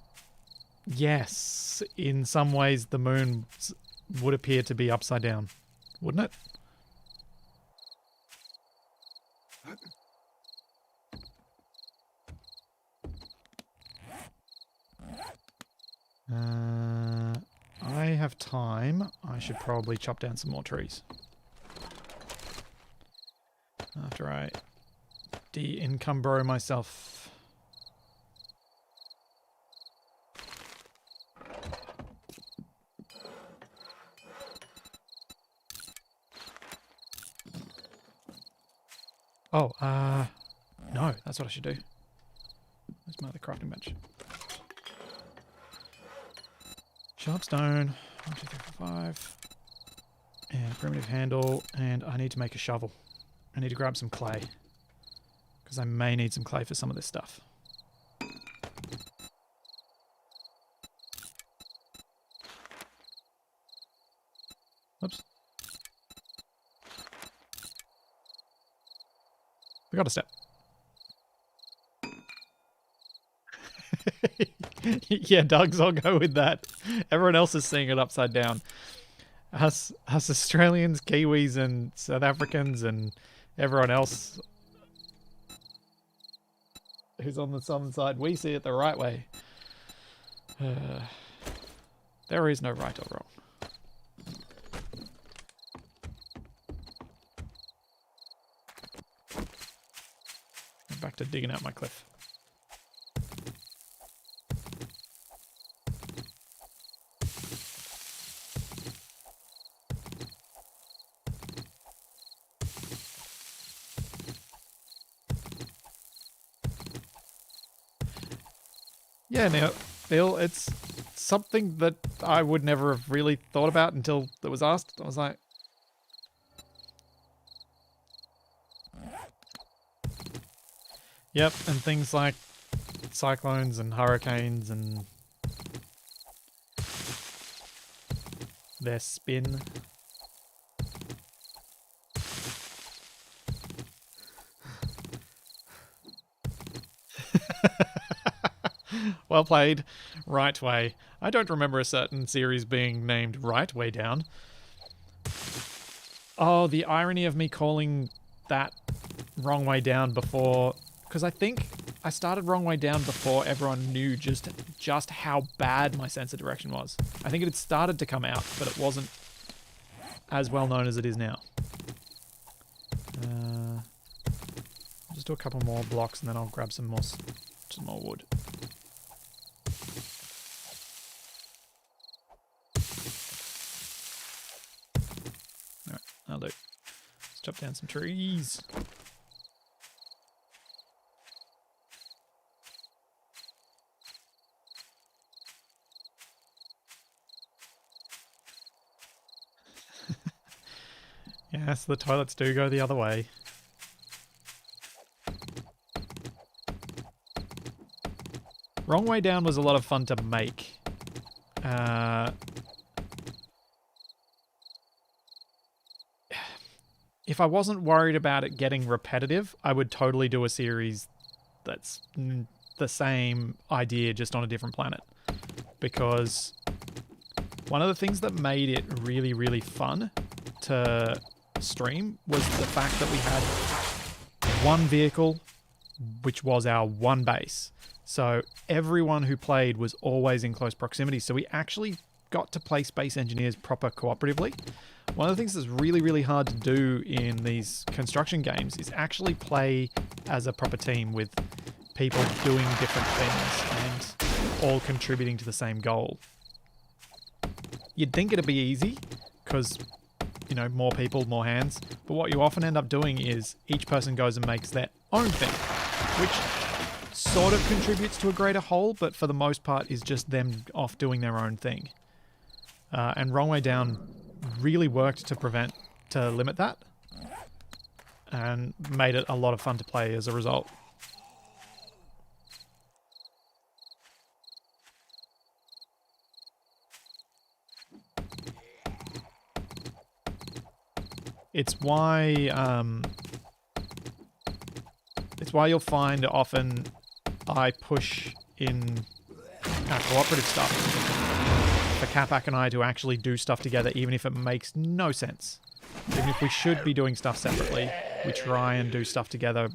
Yes, in some ways the moon would appear to be upside down, wouldn't it? I have time. I should probably chop down some more trees. After I de-encumber myself. Oh, no, that's what I should do. Where's my other crafting bench? Sharp stone, 1, 2, 3, 4, 5. And a primitive handle, and I need to make a shovel. I need to grab some clay. Because I may need some clay for some of this stuff. Oops. Forgot a step. Yeah, Doug's, I'll go with that. Everyone else is seeing it upside down. Us Australians, Kiwis, and South Africans, and everyone else who's on the southern side, we see it the right way. There is no right or wrong. I'm back to digging out my cliff. Yeah, now, Bill, it's something that I would never have really thought about until it was asked. I was like, yep, and things like cyclones and hurricanes and their spin. Well played. Right Way. I don't remember a certain series being named Right Way Down. Oh, the irony of me calling that Wrong Way Down before... Because I think I started Wrong Way Down before everyone knew just how bad my sense of direction was. I think it had started to come out, but it wasn't as well known as it is now. I'll just do a couple more blocks and then I'll grab some more wood. Alright, that'll do. Let's chop down some trees. Yes, the toilets do go the other way. Wrong Way Down was a lot of fun to make. If I wasn't worried about it getting repetitive, I would totally do a series that's the same idea, just on a different planet. Because one of the things that made it really, really fun to stream was the fact that we had one vehicle, which was our one base. So everyone who played was always in close proximity. So we actually got to play Space Engineers proper cooperatively. One of the things that's really, really hard to do in these construction games is actually play as a proper team with people doing different things and all contributing to the same goal. You'd think it'd be easy because, you know, more people, more hands. But what you often end up doing is each person goes and makes their own thing, which sort of contributes to a greater whole, but for the most part is just them off doing their own thing. And Wrong Way Down really worked to limit that, and made it a lot of fun to play as a result. It's why you'll find often I push in our cooperative stuff for Capac and I to actually do stuff together, even if it makes no sense. Even if we should be doing stuff separately, we try and do stuff together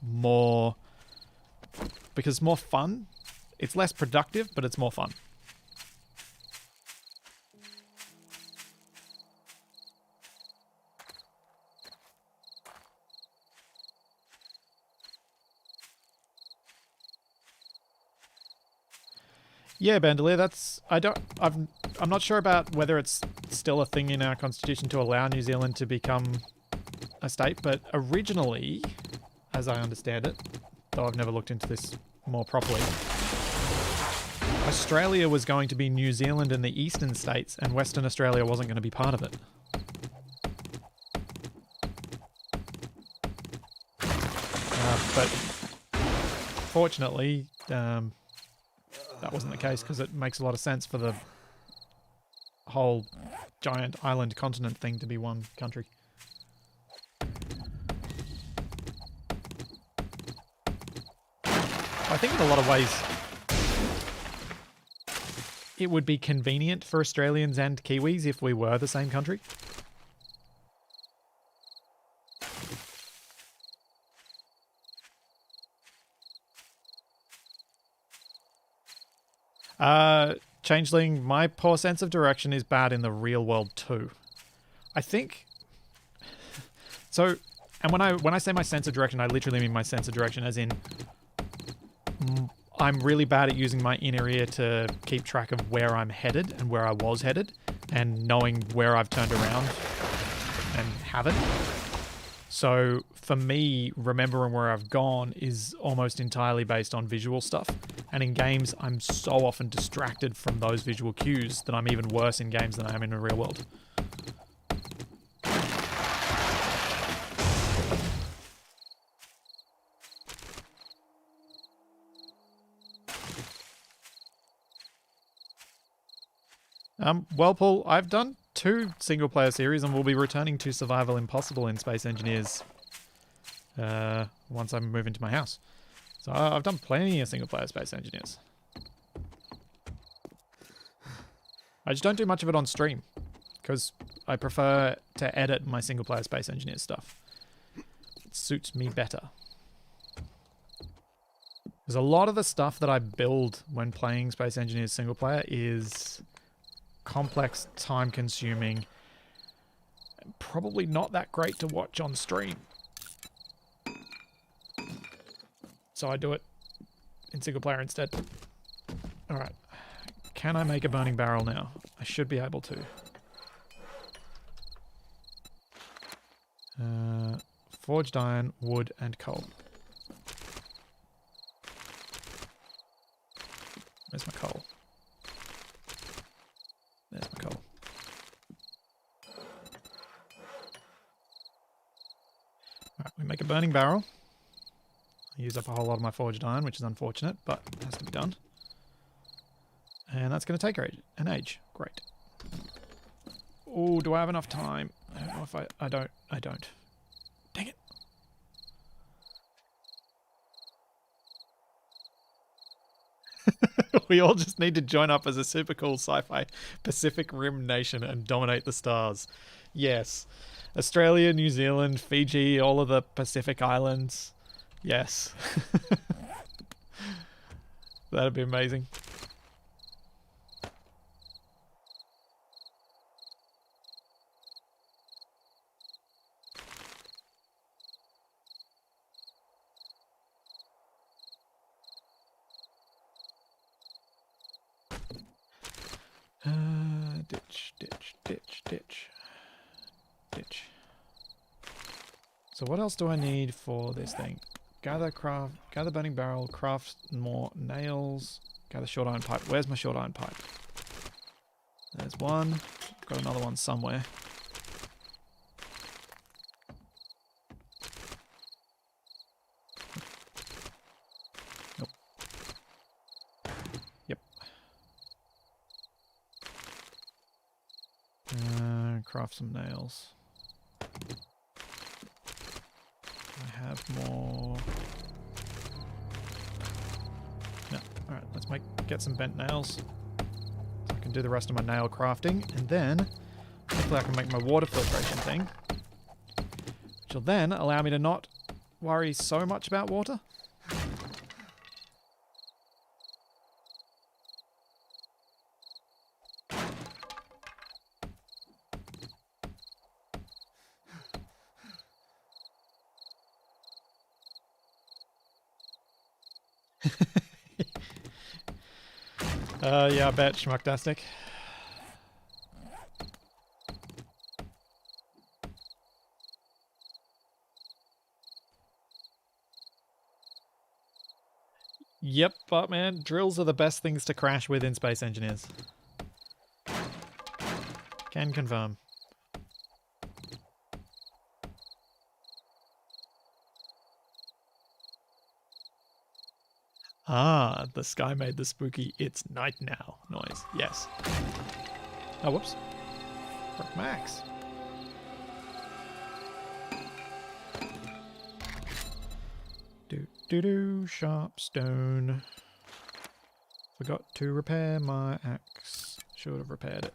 more because it's more fun. It's less productive, but it's more fun. Yeah, Bandolier, I'm not sure about whether it's still a thing in our constitution to allow New Zealand to become a state, but originally, as I understand it, though I've never looked into this more properly, Australia was going to be New Zealand and the eastern states, and Western Australia wasn't going to be part of it. But fortunately, that wasn't the case because it makes a lot of sense for the whole giant island continent thing to be one country. I think in a lot of ways it would be convenient for Australians and Kiwis if we were the same country. Changeling, my poor sense of direction is bad in the real world too. I think so. And when I say my sense of direction, I literally mean my sense of direction as in I'm really bad at using my inner ear to keep track of where I'm headed and where I was headed and knowing where I've turned around and haven't. So for me, remembering where I've gone is almost entirely based on visual stuff. And in games, I'm so often distracted from those visual cues that I'm even worse in games than I am in the real world. Well, Paul, I've done 2 single-player series and we'll be returning to Survival Impossible in Space Engineers once I move into my house. So I've done plenty of single-player Space Engineers. I just don't do much of it on stream because I prefer to edit my single-player Space Engineers stuff. It suits me better. Because a lot of the stuff that I build when playing Space Engineers single-player is complex, time-consuming, and probably not that great to watch on stream. So I do it in single player instead. Alright. Can I make a burning barrel now? I should be able to. Forged iron, wood, and coal. Where's my coal? There's my coal. make a burning barrel. I use up a whole lot of my forged iron, which is unfortunate, but it has to be done. And that's going to take an age. Great. Oh, do I have enough time? I don't know if I don't. I don't. Dang it. We all just need to join up as a super cool sci-fi Pacific Rim nation and dominate the stars. Yes. Australia, New Zealand, Fiji, all of the Pacific Islands. Yes. That'd be amazing. Ditch. So what else do I need for this thing? Gather burning barrel, craft more nails, gather short iron pipe. Where's my short iron pipe? There's one. Got another one somewhere. Nope. Yep. Craft some nails. I have more. No. Alright, let's get some bent nails. So I can do the rest of my nail crafting. And then, hopefully I can make my water filtration thing. Which will then allow me to not worry so much about water. Yeah, I bet, Schmucktastic. Yep, but man, drills are the best things to crash with in Space Engineers. Can confirm. Ah, the sky made the spooky "it's night now" noise. Yes. Oh, whoops. Broke Max. Sharp stone. Forgot to repair my axe. Should have repaired it.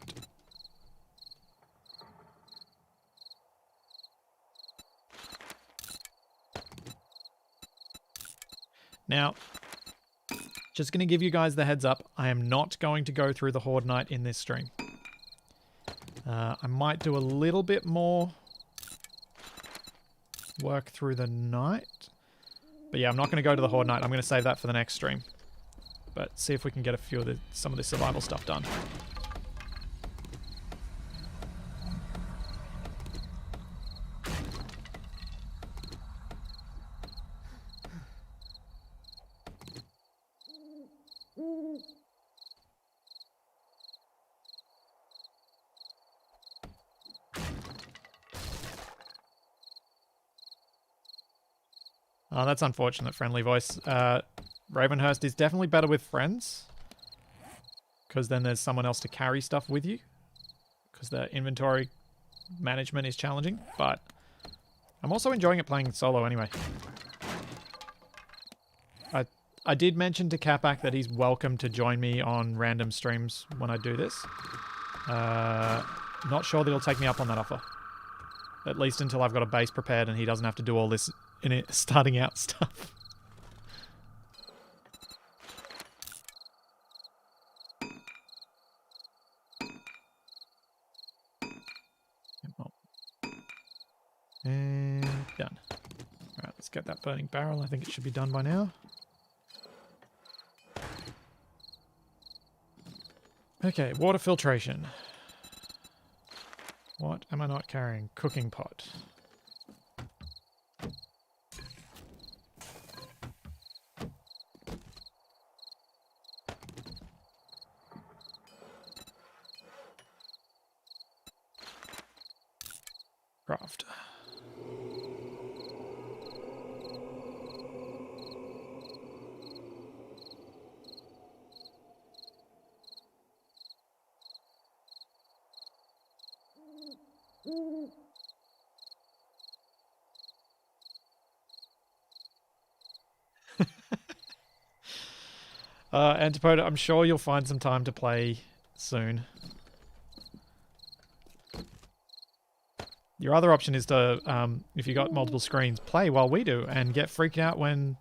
Now, just going to give you guys the heads up, I am not going to go through the Horde Night in this stream. I might do a little bit more work through the night. But yeah, I'm not going to go to the Horde Night. I'm going to save that for the next stream. But see if we can get some of the survival stuff done. Oh, that's unfortunate, friendly voice. Ravenhearst is definitely better with friends. Because then there's someone else to carry stuff with you. Because the inventory management is challenging. But I'm also enjoying it playing solo anyway. I did mention to Capac that he's welcome to join me on random streams when I do this. Not sure that he'll take me up on that offer. At least until I've got a base prepared and he doesn't have to do all this in it starting out stuff. And done. Alright, let's get that burning barrel. I think it should be done by now. Okay, water filtration. What am I not carrying? Cooking pot. Craft. Antipoda, I'm sure you'll find some time to play soon. Your other option is to, if you got multiple screens, play while we do and get freaked out when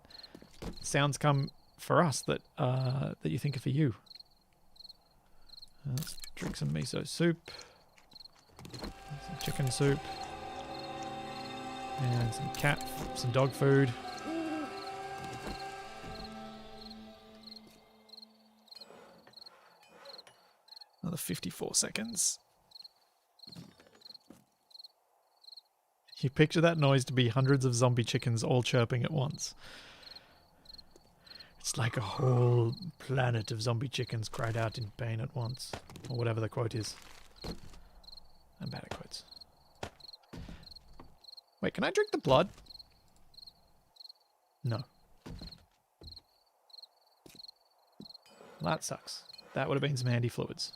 sounds come for us that that you think are for you. Let's drink some miso soup, some chicken soup, and some dog food. Another 54 seconds. You picture that noise to be hundreds of zombie chickens all chirping at once. It's like a whole planet of zombie chickens cried out in pain at once. Or whatever the quote is. I'm bad at quotes. Wait, can I drink the blood? No. Well, that sucks. That would have been some handy fluids.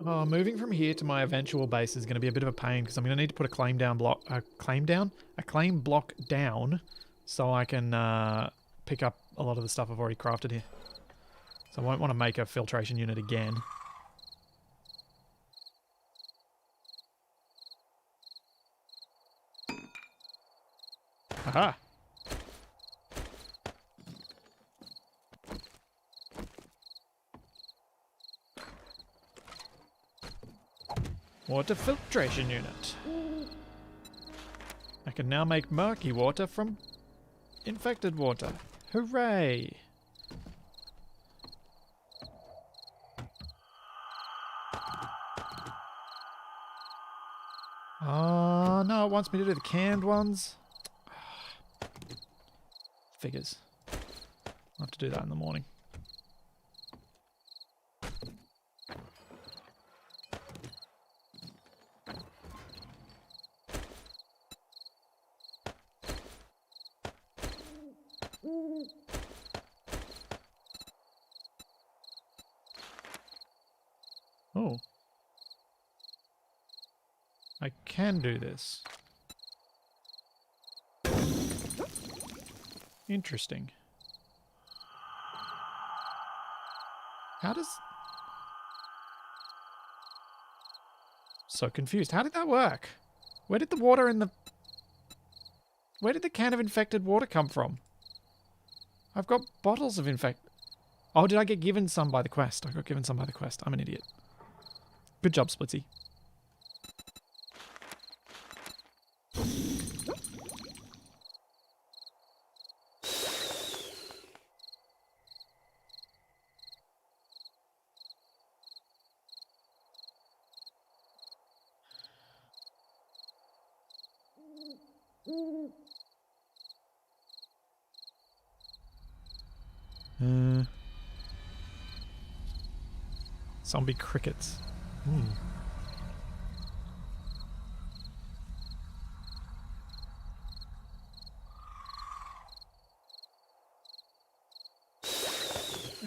Oh, moving from here to my eventual base is going to be a bit of a pain because I'm going to need to put a claim block down so I can pick up a lot of the stuff I've already crafted here. So I won't want to make a filtration unit again. Aha! Water filtration unit. I can now make murky water from infected water. Hooray! Oh, no, it wants me to do the canned ones. Figures. I'll have to do that in the morning. Oh. I can do this. Interesting. How does... So confused. How did that work? Where did the water in the... Where did the can of infected water come from? I've got bottles of Oh, did I get given some by the quest? I got given some by the quest. I'm an idiot. Good job, Splitsy. Zombie crickets.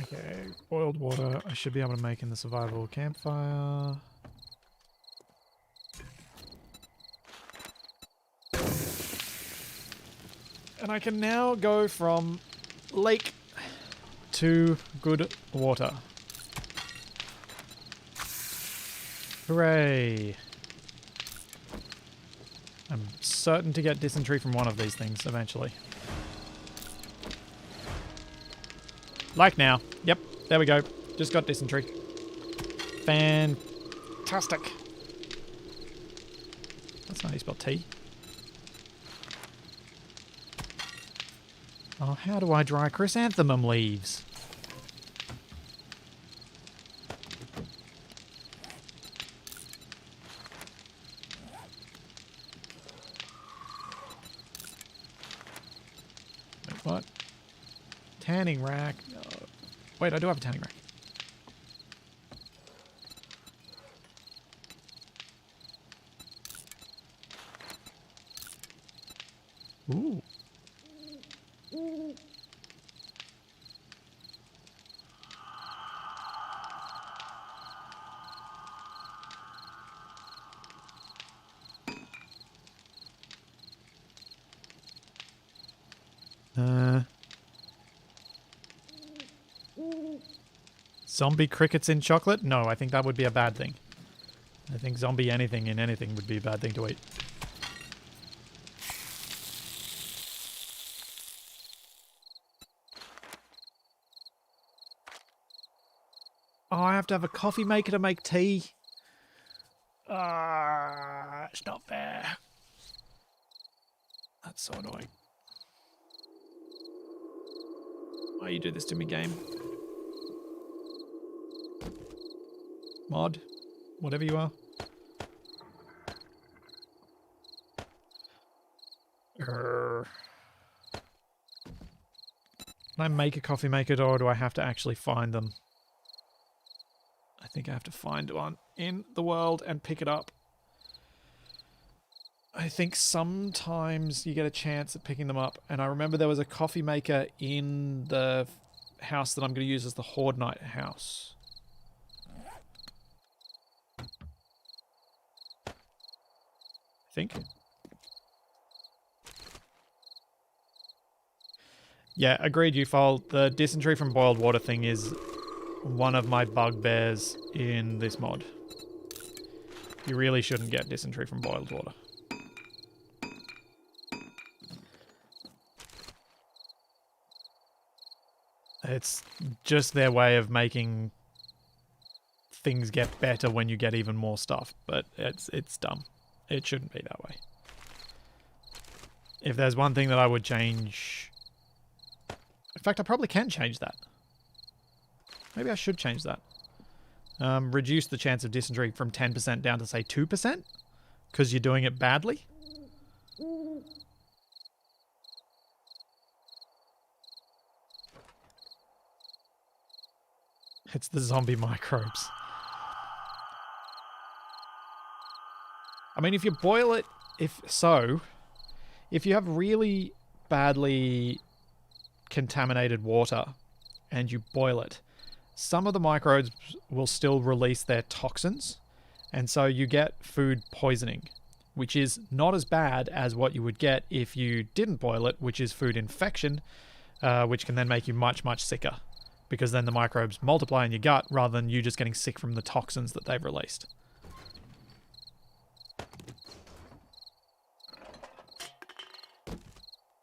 Okay, boiled water. I should be able to make in the survival campfire. And I can now go from lake to good water. Hooray! I'm certain to get dysentery from one of these things eventually. Like now. Yep, there we go. Just got dysentery. Fantastic. That's not how you spell tea. Oh, how do I dry chrysanthemum leaves? Wait, what? Tanning rack. Oh. Wait, I do have a tanning rack. Ooh. Zombie crickets in chocolate? No, I think that would be a bad thing. I think zombie anything in anything would be a bad thing to eat. Oh, I have to have a coffee maker to make tea. It's not fair. That's so annoying. Why you do this to me, game? Mod? Whatever you are. Can I make a coffee maker or do I have to actually find them? I think I have to find one in the world and pick it up. I think sometimes you get a chance at picking them up. And I remember there was a coffee maker in the house that I'm going to use as the Horde Night house. I think. Yeah, agreed, Ufol. The dysentery from boiled water thing is one of my bugbears in this mod. You really shouldn't get dysentery from boiled water. It's just their way of making things get better when you get even more stuff, but it's dumb. It shouldn't be that way. If there's one thing that I would change... In fact, I probably can change that. Maybe I should change that. Reduce the chance of dysentery from 10% down to, say, 2%? Because you're doing it badly? It's the zombie microbes. I mean, if you boil it... If you have really badly contaminated water and you boil it, some of the microbes will still release their toxins, and so you get food poisoning, which is not as bad as what you would get if you didn't boil it, which is food infection, which can then make you much, much sicker, because then the microbes multiply in your gut rather than you just getting sick from the toxins that they've released.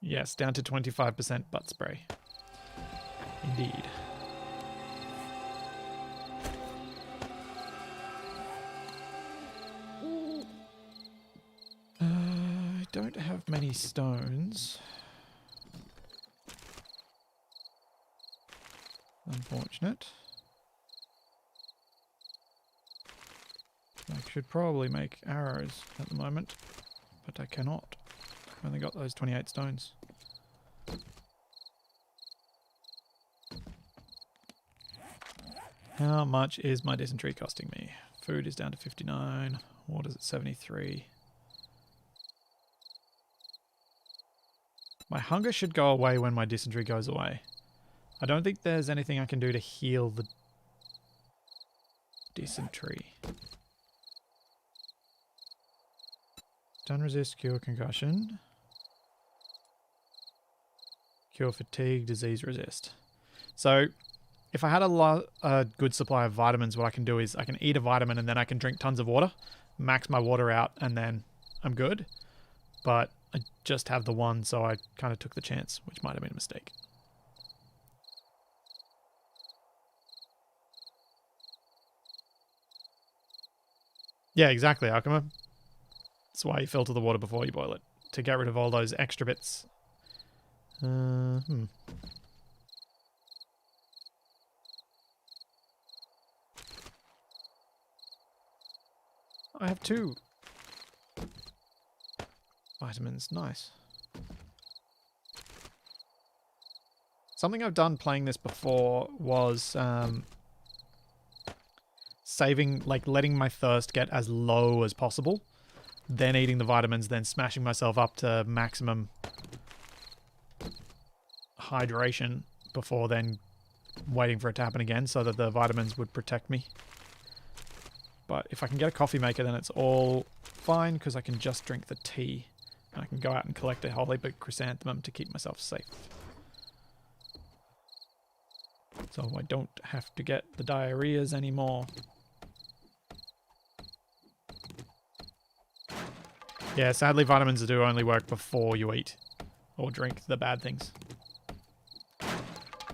Yes, down to 25% butt spray. Indeed. I don't have many stones. Unfortunate. I should probably make arrows at the moment, but I cannot. I've only got those 28 stones. How much is my dysentery costing me? Food is down to 59. Water's at 73. My hunger should go away when my dysentery goes away. I don't think there's anything I can do to heal the dysentery. Stun resist, cure concussion. Cure fatigue, disease resist. So, if I had a good supply of vitamins, what I can do is I can eat a vitamin and then I can drink tons of water, max my water out, and then I'm good. But I just have the one, so I kind of took the chance, which might have been a mistake. Yeah, exactly, Alchema. That's why you filter the water before you boil it, to get rid of all those extra bits. I have 2 vitamins. Nice. Something I've done playing this before was saving, like letting my thirst get as low as possible, then eating the vitamins, then smashing myself up to maximum hydration before then waiting for it to happen again so that the vitamins would protect me. But if I can get a coffee maker, then it's all fine because I can just drink the tea. And I can go out and collect a whole heap of chrysanthemum to keep myself safe. So I don't have to get the diarrheas anymore. Yeah, sadly vitamins do only work before you eat or drink the bad things.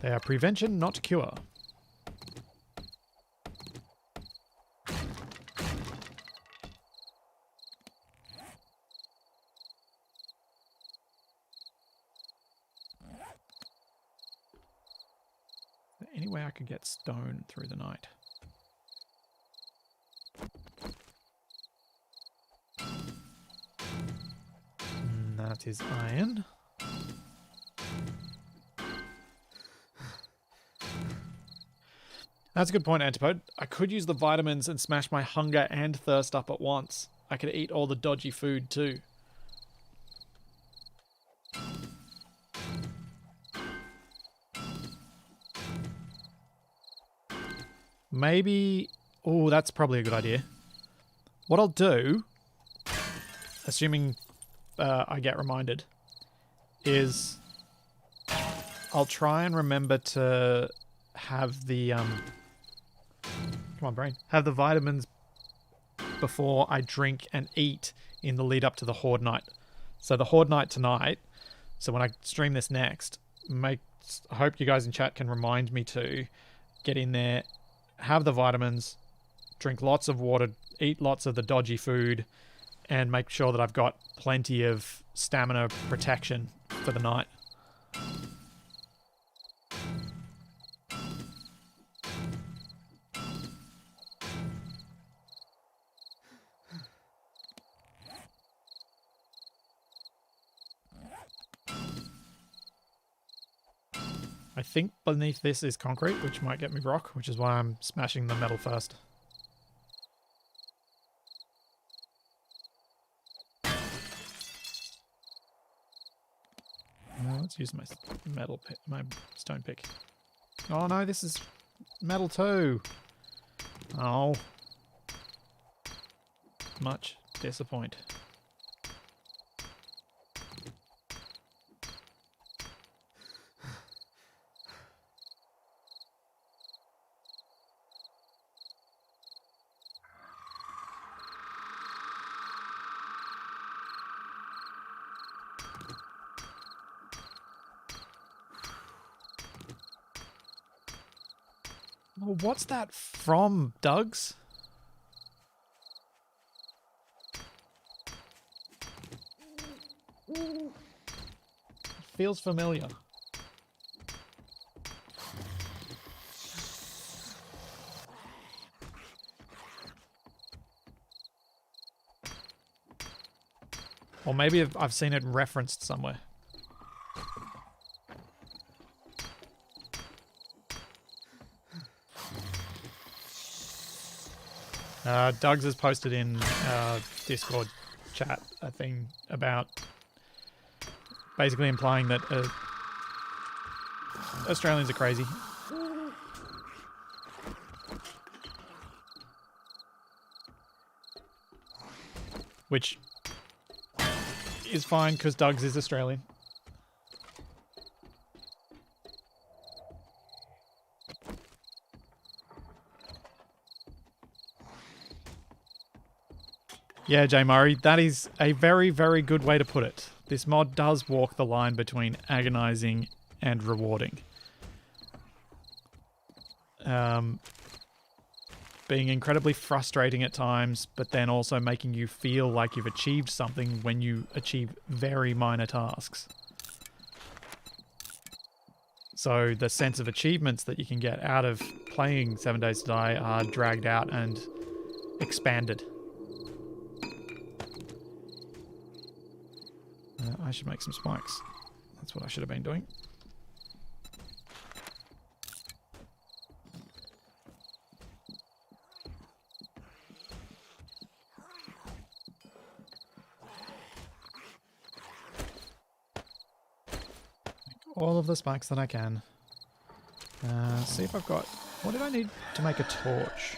They are prevention, not cure. Any way I could get stone through the night? That is iron. That's a good point, Antipode. I could use the vitamins and smash my hunger and thirst up at once. I could eat all the dodgy food too. Maybe... Oh, that's probably a good idea. What I'll do, assuming I get reminded, is I'll try and remember to have the... come on, brain. Have the vitamins before I drink and eat in the lead up to the Horde night. So the Horde night tonight, so when I stream this next, I hope you guys in chat can remind me to get in there, have the vitamins, drink lots of water, eat lots of the dodgy food, and make sure that I've got plenty of stamina protection for the night. I think beneath this is concrete, which might get me rock, which is why I'm smashing the metal first. Let's use my metal pick, my stone pick. Oh no, this is metal too. Oh. Much disappoint. Well, what's that from, Doug's? It feels familiar. Or maybe I've seen it referenced somewhere. Doug's has posted in Discord chat a thing about basically implying that Australians are crazy. Which is fine because Doug's is Australian. Yeah, Jay Murray, that is a very, very good way to put it. This mod does walk the line between agonizing and rewarding. Being incredibly frustrating at times, but then also making you feel like you've achieved something when you achieve very minor tasks. So the sense of achievements that you can get out of playing 7 Days to Die are dragged out and expanded. I should make some spikes. That's what I should have been doing. All of the spikes that I can. See if I've got... What did I need to make a torch?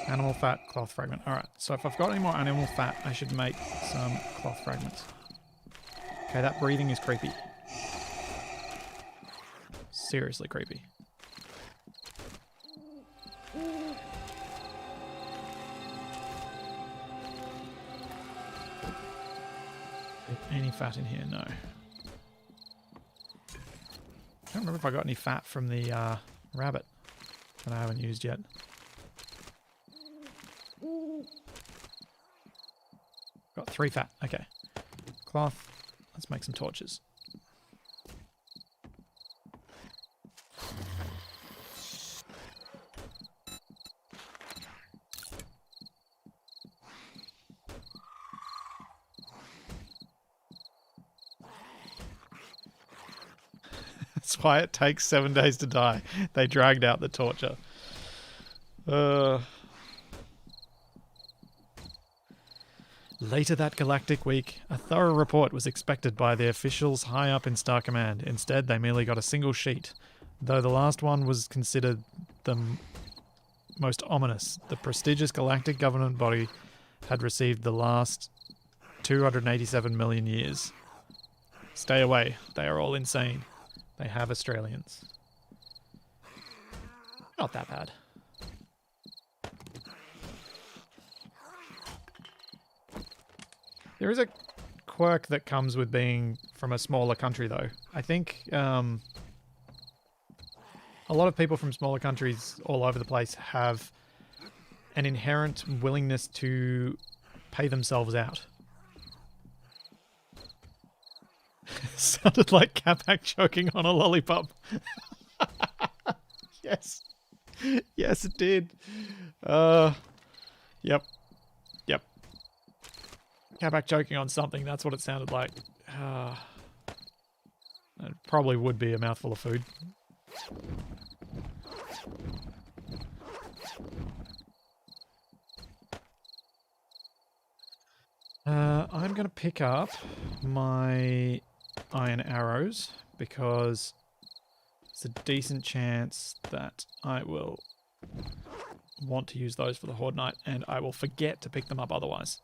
Animal fat, cloth fragment. Alright, so if I've got any more animal fat, I should make some cloth fragments. Okay, that breathing is creepy. seriously creepy. Any fat in here? No. I don't remember if I got any fat from the rabbit that I haven't used yet. Got 3 fat. Okay. Cloth. Let's make some torches. That's why it takes 7 days to die. They dragged out the torture. Later that galactic week, a thorough report was expected by the officials high up in Star Command. Instead, they merely got a single sheet. Though the last one was considered the most ominous, the prestigious galactic government body had received the last 287 million years. Stay away. They are all insane. They have Australians. Not that bad. There is a quirk that comes with being from a smaller country, though. I think a lot of people from smaller countries all over the place have an inherent willingness to pay themselves out. Sounded like Capac choking on a lollipop. Yes. Yes, it did. Yep. Yep. Capac choking on something, that's what it sounded like. It probably would be a mouthful of food. I'm going to pick up my iron arrows because it's a decent chance that I will want to use those for the Horde Night and I will forget to pick them up otherwise.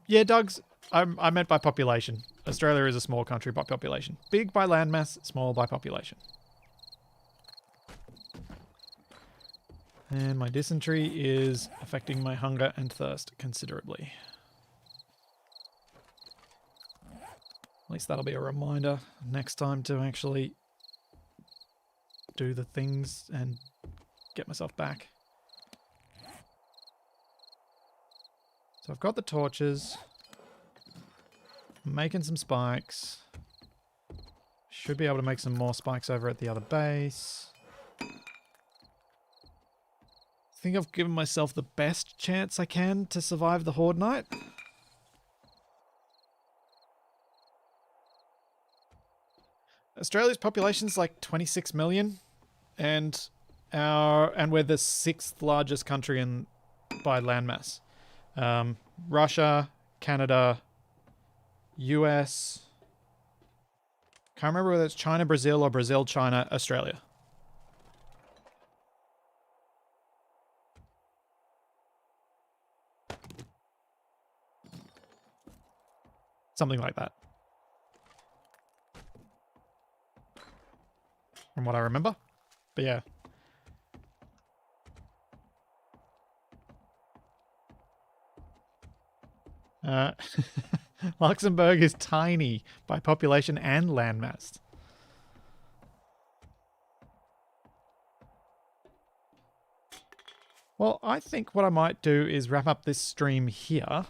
Yeah, Doug's, I meant by population. Australia is a small country by population. Big by landmass, small by population. And my dysentery is affecting my hunger and thirst considerably. At least that'll be a reminder next time to actually do the things and get myself back. So I've got the torches. I'm making some spikes. Should be able to make some more spikes over at the other base. I think I've given myself the best chance I can to survive the Horde Night. Australia's population is like 26 million, and we're the 6th largest country by landmass. Russia, Canada, US. Can't remember whether it's China, Brazil, or Brazil, China, Australia. Something like that. From what I remember. But yeah. Luxembourg is tiny by population and landmass. Well, I think what I might do is wrap up this stream here,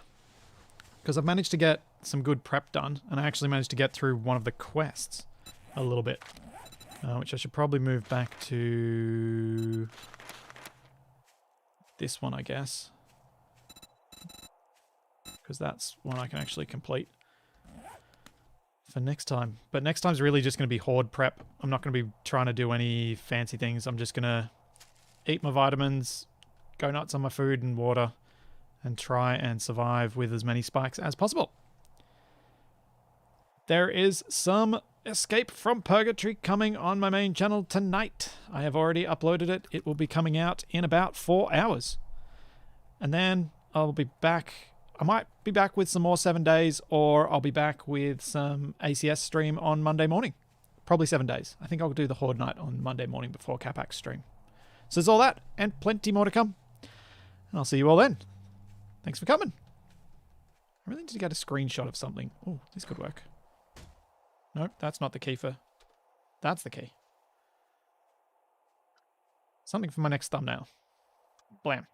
because I've managed to get some good prep done, and I actually managed to get through one of the quests a little bit, which I should probably move back to this one, I guess, because that's one I can actually complete for next time. But next time's really just going to be Horde prep. I'm not going to be trying to do any fancy things. I'm just going to eat my vitamins, go nuts on my food and water, and try and survive with as many spikes as possible. There is some Escape from Purgatory coming on my main channel tonight. I have already uploaded it. It will be coming out in about 4 hours. And then I'll be back I might be back with some more 7 days, or I'll be back with some ACS stream on Monday morning. Probably 7 days. I think I'll do the Horde night on Monday morning before Capax stream. So there's all that, and plenty more to come. And I'll see you all then. Thanks for coming. I really need to get a screenshot of something. Oh, this could work. Nope, that's not the key for... That's the key. Something for my next thumbnail. Blam.